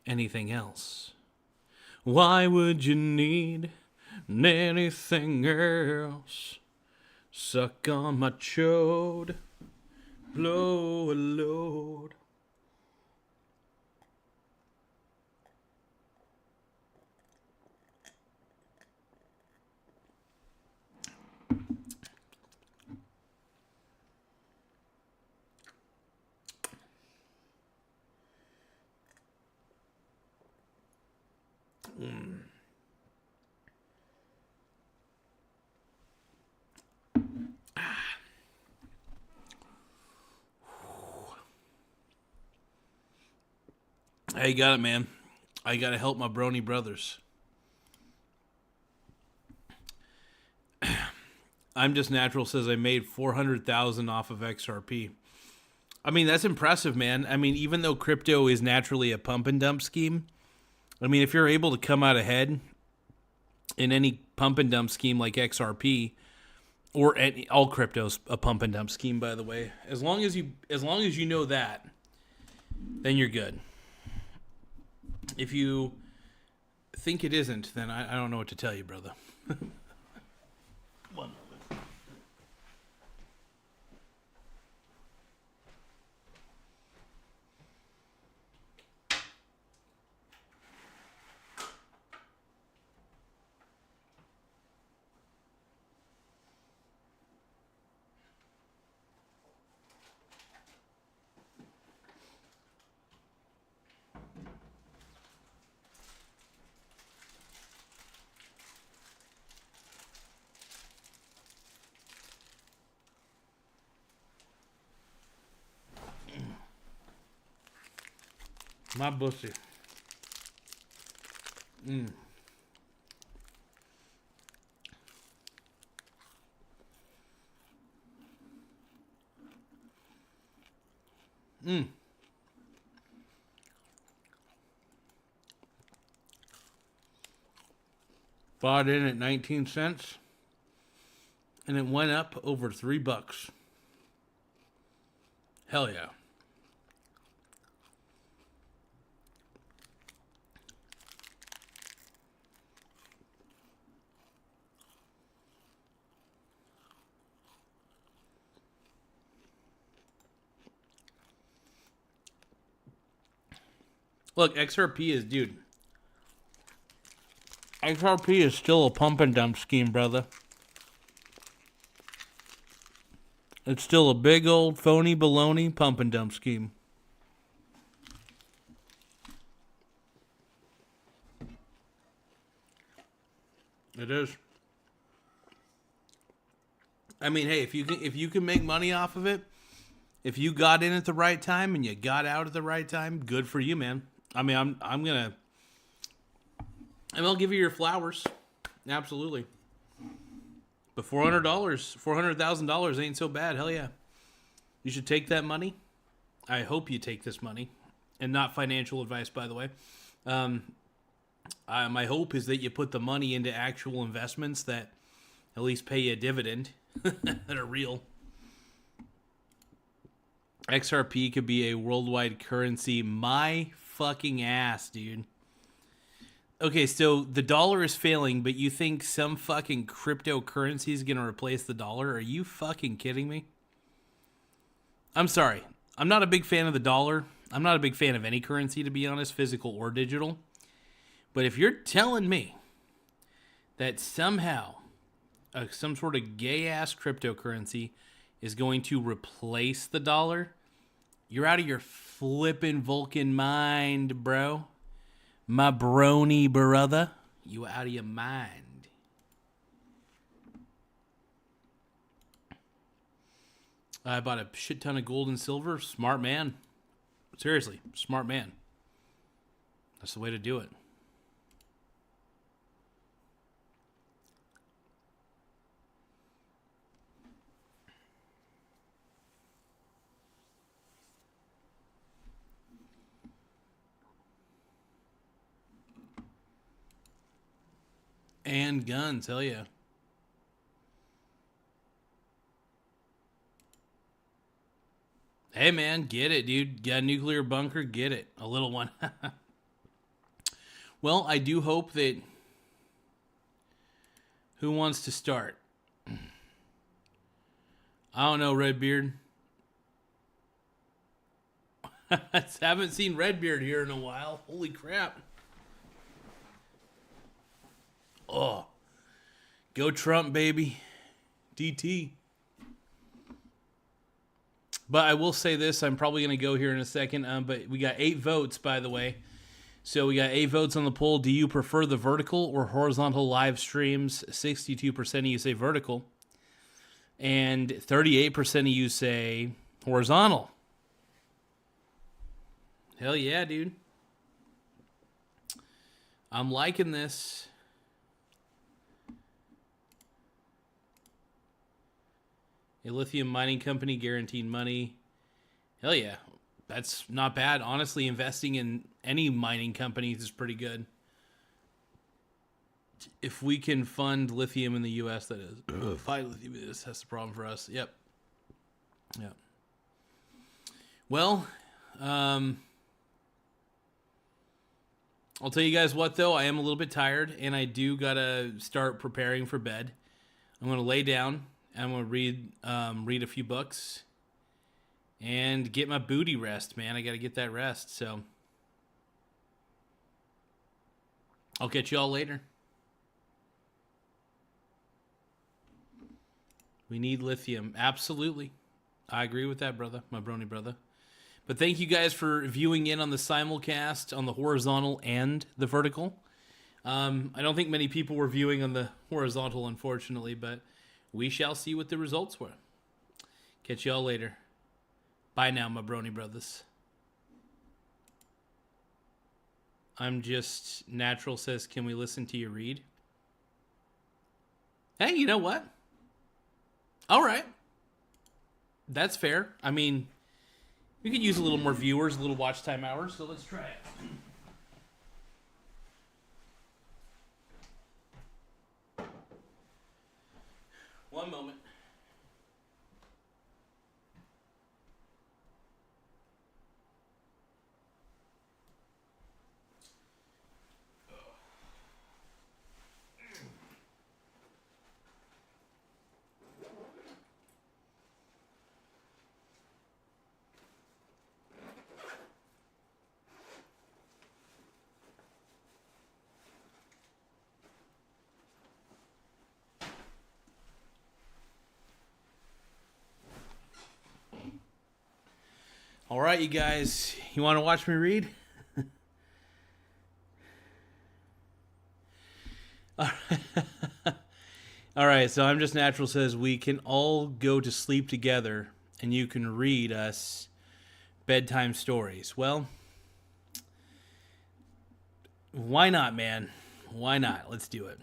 anything else? Why would you need anything else? Suck on my chode, blow a load. I got it, man. I got to help my brony brothers. I'm Just Natural says I made $400,000 off of XRP. I mean, that's impressive, man. I mean, even though crypto is naturally a pump and dump scheme, I mean, if you're able to come out ahead in any pump and dump scheme like XRP, or all crypto's a pump and dump scheme, by the way, as long as you know that, then you're good. If you think it isn't, then I don't know what to tell you, brother. One. My bussy. Bought in at 19 cents, and it went up over $3. Hell yeah. Look, XRP is still a pump and dump scheme, brother. It's still a big old phony baloney pump and dump scheme. It is. I mean, hey, if you can make money off of it, if you got in at the right time and you got out at the right time, good for you, man. I mean, I'll give you your flowers. Absolutely. But $400,000 ain't so bad. Hell yeah. You should take that money. I hope you take this money. And not financial advice, by the way. My hope is that you put the money into actual investments that at least pay you a dividend that are real. XRP could be a worldwide currency. My fucking ass, dude. Okay, so the dollar is failing, but you think some fucking cryptocurrency is going to replace the dollar? Are you fucking kidding me? I'm sorry. I'm not a big fan of the dollar. I'm not a big fan of any currency, to be honest, physical or digital. But if you're telling me that somehow some sort of gay-ass cryptocurrency is going to replace the dollar, you're out of your flippin' Vulcan mind, bro. My brony brother, you out of your mind. I bought a shit ton of gold and silver. Smart man. Seriously, smart man. That's the way to do it. And guns, hell yeah. Hey man, get it, dude. Got a nuclear bunker, get it. A little one. Well, I do hope that... Who wants to start? I don't know, Redbeard. Haven't seen Redbeard here in a while. Holy crap. Oh. Go Trump, baby. DT. But I will say this. I'm probably going to go here in a second. But we got 8 votes, by the way. So we got 8 votes on the poll. Do you prefer the vertical or horizontal live streams? 62% of you say vertical. And 38% of you say horizontal. Hell yeah, dude. I'm liking this. A lithium mining company guaranteed money. Hell yeah. That's not bad. Honestly, investing in any mining companies is pretty good. If we can fund lithium in the U.S., that is. Find lithium in this. That's the problem for us. Yep. Yep. Well, I'll tell you guys what, though. I am a little bit tired, and I do got to start preparing for bed. I'm going to lay down, and I'm going to read a few books and get my booty rest, man. I got to get that rest, so I'll catch you all later. We need lithium. Absolutely. I agree with that, brother. My brony brother. But thank you guys for viewing in on the simulcast on the horizontal and the vertical. I don't think many people were viewing on the horizontal, unfortunately, but we shall see what the results were. Catch y'all later. Bye now, my brony brothers. I'm just... Natural says, can we listen to you read? Hey, you know what? All right. That's fair. I mean, we could use a little more viewers, a little watch time hours, so let's try it. One moment. All right, you guys, you want to watch me read? All right, so I'm just natural says we can all go to sleep together and you can read us bedtime stories. Well, why not, man? Why not? Let's do it.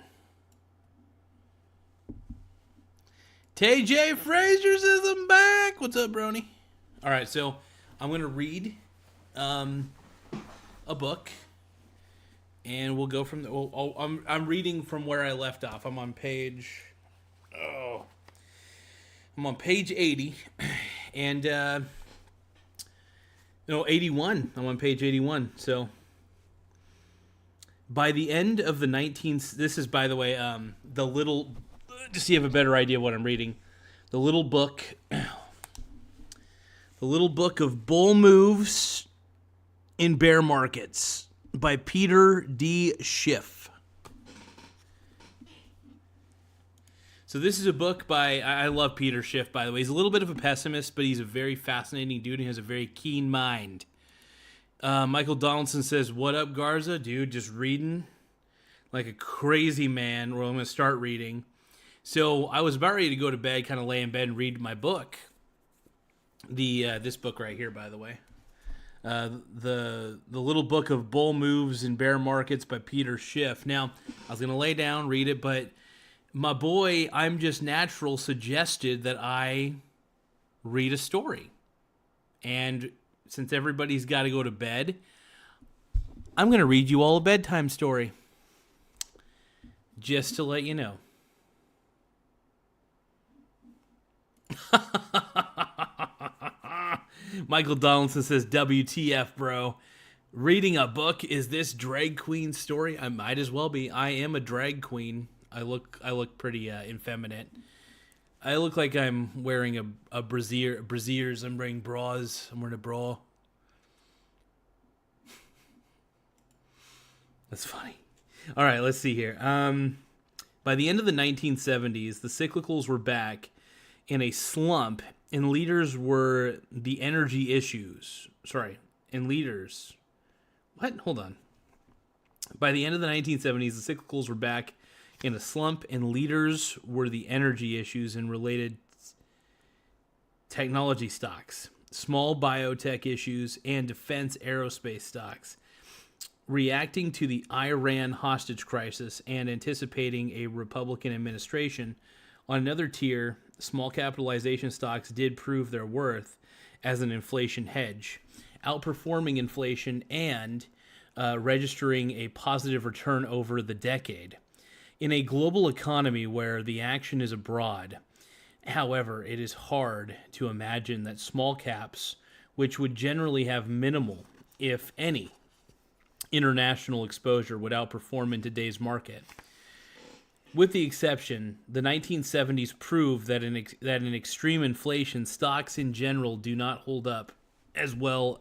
TJ Frazier says I'm back. What's up, Brony? All right, so I'm going to read a book, and we'll go from there. I'm reading from where I left off. I'm on page 80, and 81. I'm on page 81. So by the end of the 19th, this is, by the way, the little, just so you have a better idea of what I'm reading, the little book. The Little Book of Bull Moves in Bear Markets by Peter D. Schiff. So this is a book by, I love Peter Schiff, by the way. He's a little bit of a pessimist, but he's a very fascinating dude and he has a very keen mind. Michael Donaldson says, what up, Garza? Dude, just reading like a crazy man. Well, I'm going to start reading. So I was about ready to go to bed, kind of lay in bed and read my book. This book right here, by the way, the Little Book of Bull Moves in Bear Markets by Peter Schiff. Now, I was gonna lay down, read it, but my boy, I'm Just Natural, suggested that I read a story, and since everybody's got to go to bed, I'm gonna read you all a bedtime story. Just to let you know. Michael Donaldson says, WTF, bro. Reading a book, is this drag queen story? I might as well be. I am a drag queen. I look pretty effeminate. I look like I'm wearing a brassieres. I'm wearing bras. I'm wearing a bra. That's funny. All right, let's see here. By the end of the 1970s, the cyclicals were back in a slump, and leaders were the energy issues. Sorry, and leaders. What? Hold on. By the end of the 1970s, the cyclicals were back in a slump, and leaders were the energy issues and related technology stocks, small biotech issues, and defense aerospace stocks. Reacting to the Iran hostage crisis and anticipating a Republican administration, on another tier, small capitalization stocks did prove their worth as an inflation hedge, outperforming inflation and registering a positive return over the decade. In a global economy where the action is abroad, however, it is hard to imagine that small caps, which would generally have minimal, if any, international exposure, would outperform in today's market. With the exception, the 1970s proved that in extreme inflation, stocks in general do not hold up as well.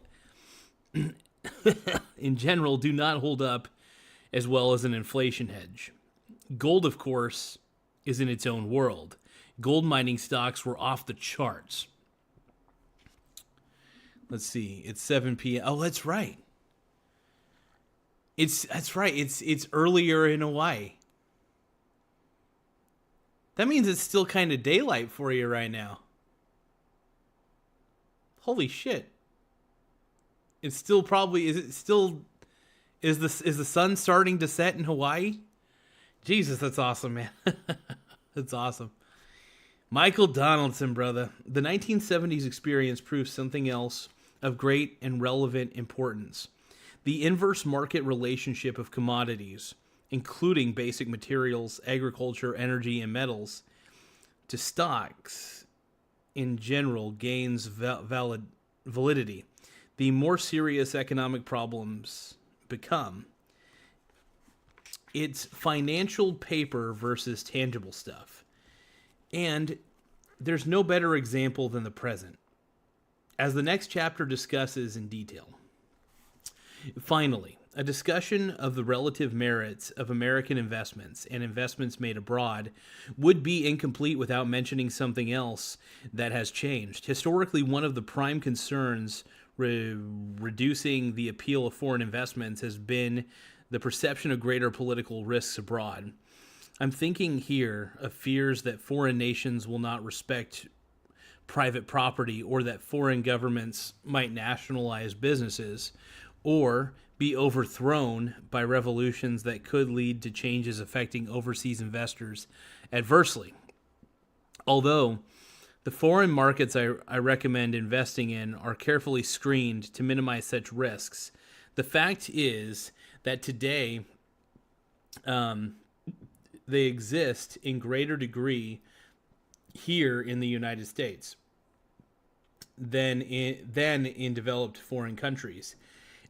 In general, do not hold up as well as an inflation hedge. Gold, of course, is in its own world. Gold mining stocks were off the charts. Let's see. It's 7 p.m. Oh, that's right. That's right. It's earlier in Hawaii. That means it's still kind of daylight for you right now. Holy shit. It's still probably is the sun starting to set in Hawaii? Jesus, that's awesome, man. That's awesome. Michael Donaldson, brother. The 1970s experience proves something else of great and relevant importance. The inverse market relationship of commodities, including basic materials, agriculture, energy, and metals, to stocks in general gains validity. The more serious economic problems become. It's financial paper versus tangible stuff. And there's no better example than the present, as the next chapter discusses in detail. Finally, a discussion of the relative merits of American investments and investments made abroad would be incomplete without mentioning something else that has changed. Historically, one of the prime concerns reducing the appeal of foreign investments has been the perception of greater political risks abroad. I'm thinking here of fears that foreign nations will not respect private property, or that foreign governments might nationalize businesses, or be overthrown by revolutions that could lead to changes affecting overseas investors adversely. Although the foreign markets I recommend investing in are carefully screened to minimize such risks, the fact is that today they exist in greater degree here in the United States than in developed foreign countries.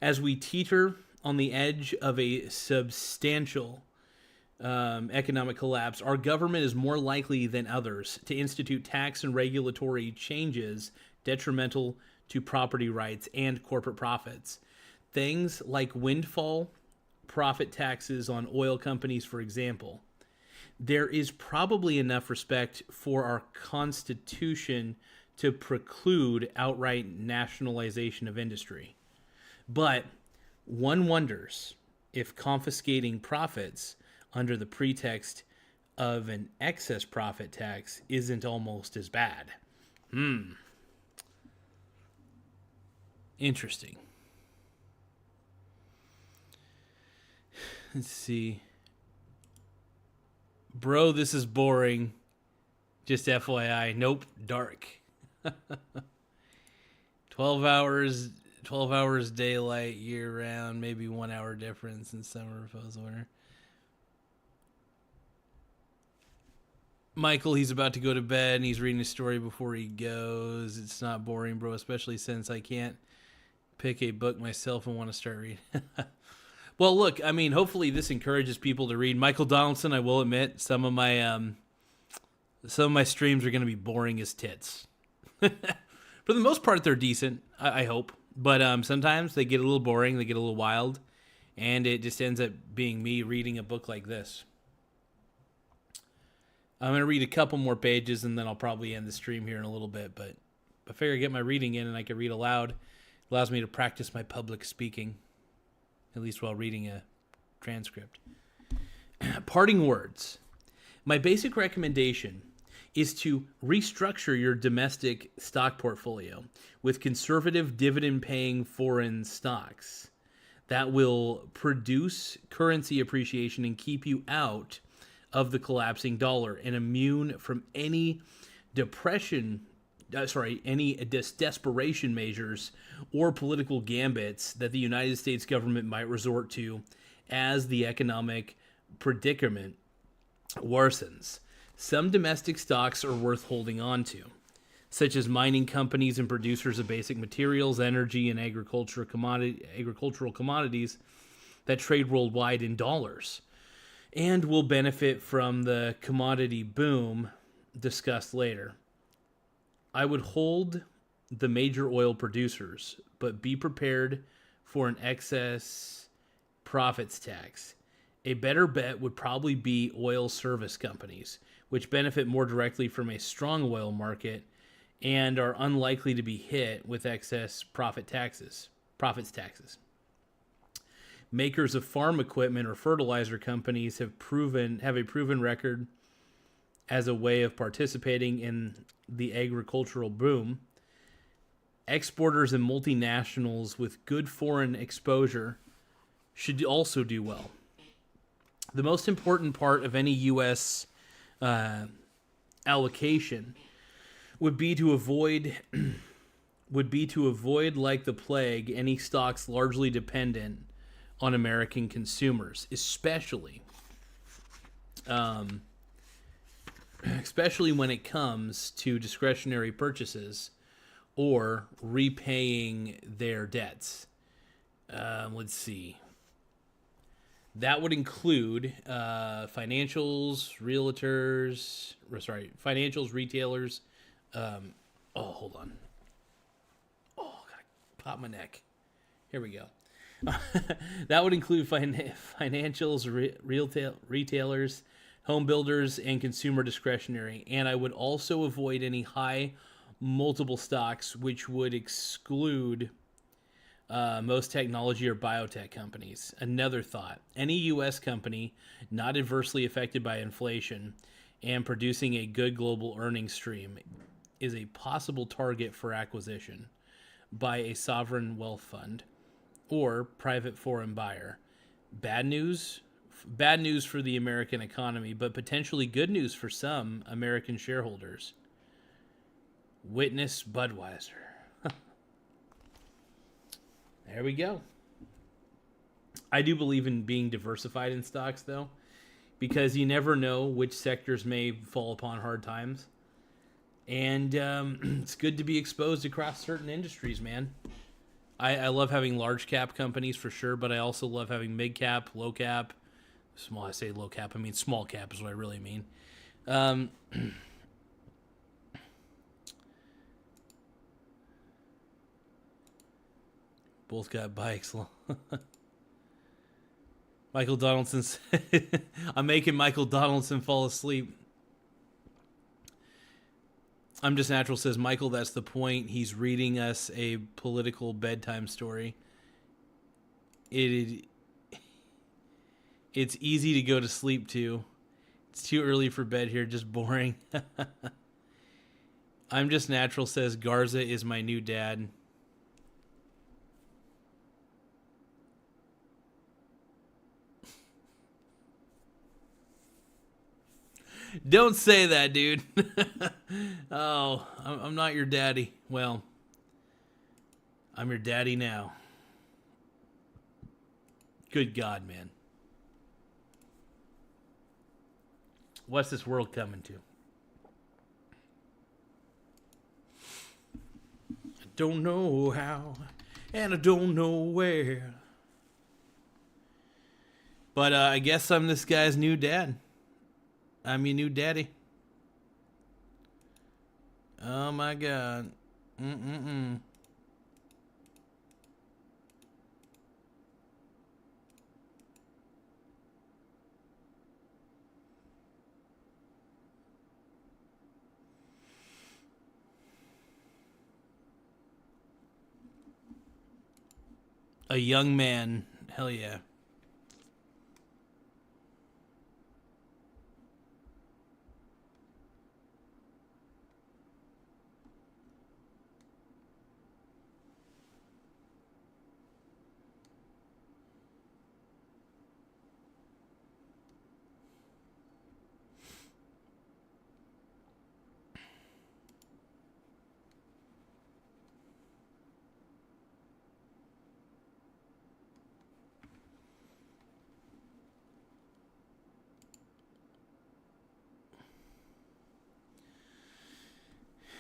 As we teeter on the edge of a substantial economic collapse, our government is more likely than others to institute tax and regulatory changes detrimental to property rights and corporate profits. Things like windfall profit taxes on oil companies, for example. There is probably enough respect for our Constitution to preclude outright nationalization of industry. But one wonders if confiscating profits under the pretext of an excess profit tax isn't almost as bad. Interesting. Let's see. Bro, this is boring. Just FYI. Nope, dark. 12 hours daylight year round, maybe 1 hour difference in summer opposed to winter. Michael, he's about to go to bed and he's reading a story before he goes. It's not boring, bro, especially since I can't pick a book myself and want to start reading. Well, look, I mean, hopefully this encourages people to read. Michael Donaldson, I will admit, some of my streams are going to be boring as tits. For the most part, they're decent, I hope. But sometimes they get a little boring, they get a little wild, and it just ends up being me reading a book like this. I'm going to read a couple more pages, and then I'll probably end the stream here in a little bit. But I figure I get my reading in, and I can read aloud. It allows me to practice my public speaking, at least while reading a transcript. Parting words. My basic recommendation is to restructure your domestic stock portfolio with conservative dividend-paying foreign stocks that will produce currency appreciation and keep you out of the collapsing dollar and immune from any desperation measures or political gambits that the United States government might resort to as the economic predicament worsens. Some domestic stocks are worth holding on to, such as mining companies and producers of basic materials, energy, and agricultural commodities that trade worldwide in dollars and will benefit from the commodity boom discussed later. I would hold the major oil producers, but be prepared for an excess profits tax. A better bet would probably be oil service companies, which benefit more directly from a strong oil market and are unlikely to be hit with excess profits taxes. Makers of farm equipment or fertilizer companies have a proven record as a way of participating in the agricultural boom. Exporters and multinationals with good foreign exposure should also do well. The most important part of any U.S. allocation would be to avoid like the plague any stocks largely dependent on American consumers, especially when it comes to discretionary purchases or repaying their debts. Let's see. That would include financials, retailers. Hold on. Oh, gotta pop my neck. Here we go. That would include financials, retailers, home builders, and consumer discretionary. And I would also avoid any high multiple stocks, which would exclude most technology or biotech companies. Another thought, any U.S. company not adversely affected by inflation and producing a good global earnings stream is a possible target for acquisition by a sovereign wealth fund or private foreign buyer. Bad news for the American economy, but potentially good news for some American shareholders. Witness Budweiser. There we go. I do believe in being diversified in stocks, though, because you never know which sectors may fall upon hard times. And it's good to be exposed across certain industries, man. I love having large cap companies for sure, but I also love having mid cap, low cap, small. I say low cap, I mean small cap is what I really mean. Both got bikes. Michael Donaldson said, I'm making Michael Donaldson fall asleep. I'm Just Natural says, Michael, that's the point. He's reading us a political bedtime story. It's easy to go to sleep to. It's too early for bed here, just boring. I'm Just Natural says, Garza is my new dad. Don't say that, dude. Oh, I'm not your daddy. Well, I'm your daddy now. Good God, man. What's this world coming to? Don't know how, and I don't know where. But I guess I'm this guy's new dad. I'm your new daddy. Oh my god. A young man. Hell yeah.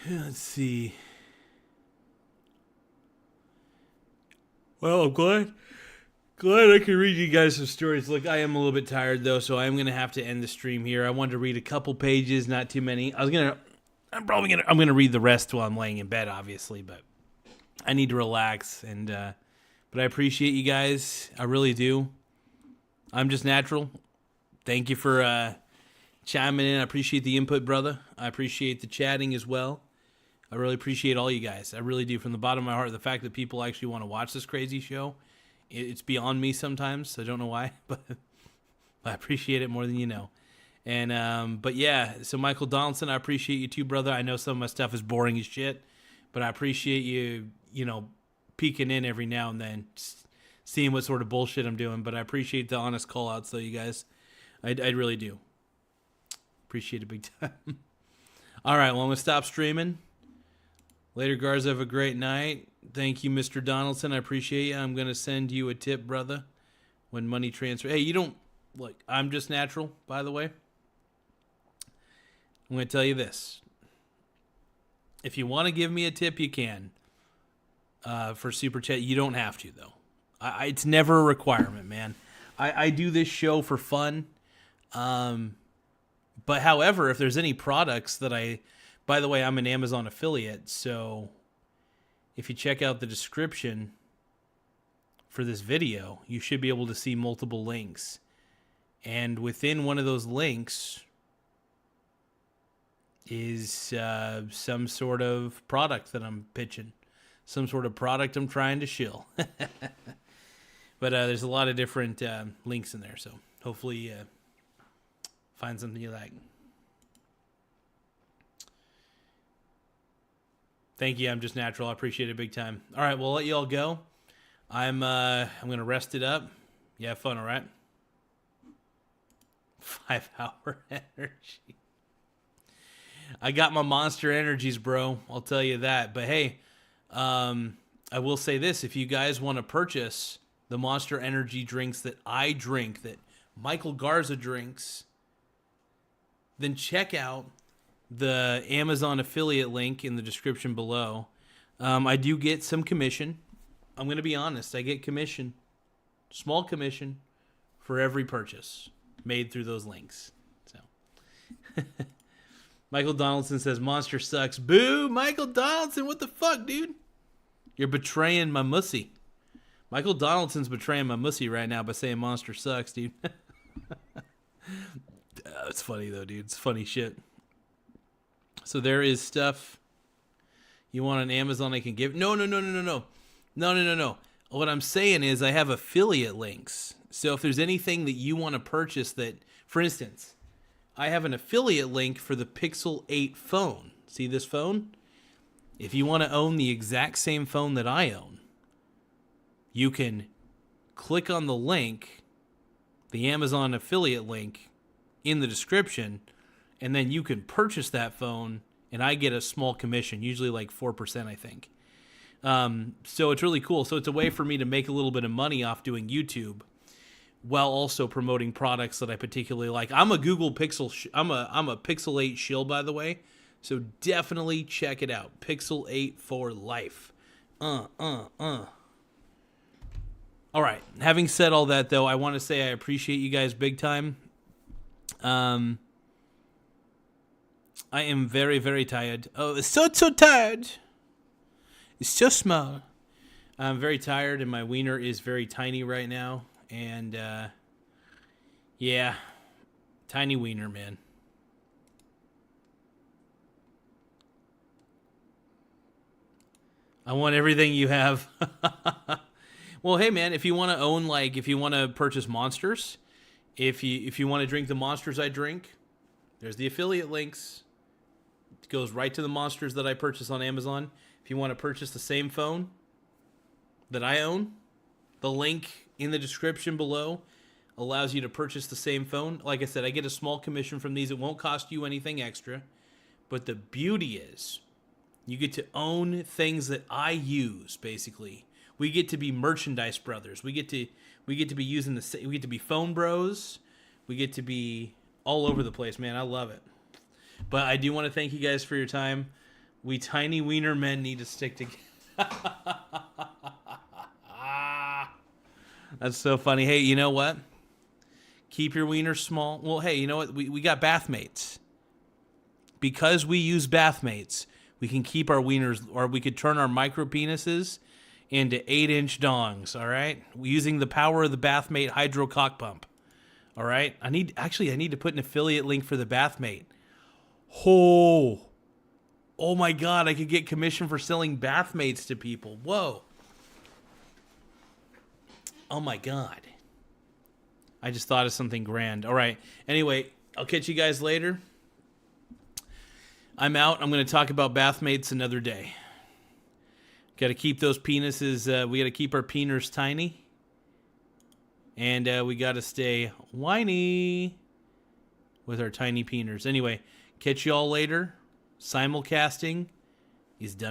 Let's see. Well, I'm glad I can read you guys some stories. Look, I am a little bit tired though, so I'm gonna have to end the stream here. I wanted to read a couple pages, not too many. I'm gonna read the rest while I'm laying in bed, obviously, but I need to relax. And but I appreciate you guys. I really do. I'm just natural. Thank you for chiming in. I appreciate the input, brother. I appreciate the chatting as well. I really appreciate all you guys. I really do, from the bottom of my heart. The fact that people actually want to watch this crazy show, it's beyond me sometimes. I don't know why, but I appreciate it more than you know. And but yeah, so Michael Donaldson, I appreciate you too, brother. I know some of my stuff is boring as shit, but I appreciate you, peeking in every now and then, just seeing what sort of bullshit I'm doing. But I appreciate the honest call outs, though, you guys. I really do. Appreciate it big time. All right, well, I'm going to stop streaming. Later, Garza. Have a great night. Thank you, Mr. Donaldson. I appreciate you. I'm going to send you a tip, brother, when money transfer. Hey, you don't... Look, I'm just natural, by the way. I'm going to tell you this. If you want to give me a tip, you can. For Super Chat, you don't have to, though. It's never a requirement, man. I do this show for fun. But however, if there's any products that by the way, I'm an Amazon affiliate, so if you check out the description for this video, you should be able to see multiple links. And within one of those links is some sort of product that I'm pitching. Some sort of product I'm trying to shill. But there's a lot of different links in there, so hopefully find something you like. Thank you. I'm just natural. I appreciate it big time. All right, we'll let you all go. I'm gonna rest it up. You have fun, all right? 5-hour energy. I got my monster energies, bro. I'll tell you that. But hey, I will say this: if you guys want to purchase the Monster Energy drinks that I drink, that Michael Garza drinks, then check out the Amazon affiliate link in the description below. I do get some commission. I'm going to be honest. I get commission, small commission, for every purchase made through those links. So, Michael Donaldson says, Monster sucks. Boo! Michael Donaldson, what the fuck, dude? You're betraying my mussy. Michael Donaldson's betraying my mussy right now by saying Monster sucks, dude. It's funny, though, dude. It's funny shit. So there is stuff you want on Amazon I can give. No. What I'm saying is I have affiliate links. So if there's anything that you want to purchase that, for instance, I have an affiliate link for the Pixel 8 phone. See this phone? If you want to own the exact same phone that I own, you can click on the link, the Amazon affiliate link in the description, and then you can purchase that phone, and I get a small commission, usually like 4%, I think. So it's really cool. So it's a way for me to make a little bit of money off doing YouTube while also promoting products that I particularly like. I'm a Google Pixel. I'm a Pixel 8 shill, by the way. So definitely check it out. Pixel 8 for life. All right. Having said all that, though, I want to say I appreciate you guys big time. I am very, very tired. Oh, it's so tired. It's so small. I'm very tired, and my wiener is very tiny right now. And, yeah, tiny wiener, man. I want everything you have. Well, hey, man, if you want to own, like, if you want to purchase monsters, if you want to drink the monsters I drink, there's the affiliate links. It goes right to the monsters that I purchase on Amazon. If you want to purchase the same phone that I own, the link in the description below allows you to purchase the same phone. Like I said, I get a small commission from these. It won't cost you anything extra. But the beauty is you get to own things that I use, basically. We get to be merchandise brothers. We get to be using we get to be phone bros. We get to be all over the place, man. I love it. But I do want to thank you guys for your time. We tiny wiener men need to stick together. That's so funny. Hey, you know what? Keep your wiener small. Well, hey, you know what? We got bathmates. Because we use bathmates, we can keep our wieners, or we could turn our micro penises into 8-inch dongs, all right? Using the power of the Bathmate Hydro Cock Pump, all right? I need to put an affiliate link for the Bathmate. Oh my God, I could get commission for selling Bathmates to people. Whoa. Oh my God. I just thought of something grand. All right. Anyway, I'll catch you guys later. I'm out. I'm going to talk about Bathmates another day. Got to keep those penises, we got to keep our peeners tiny. And we got to stay whiny with our tiny peeners. Anyway, catch you all later. Simulcasting is done.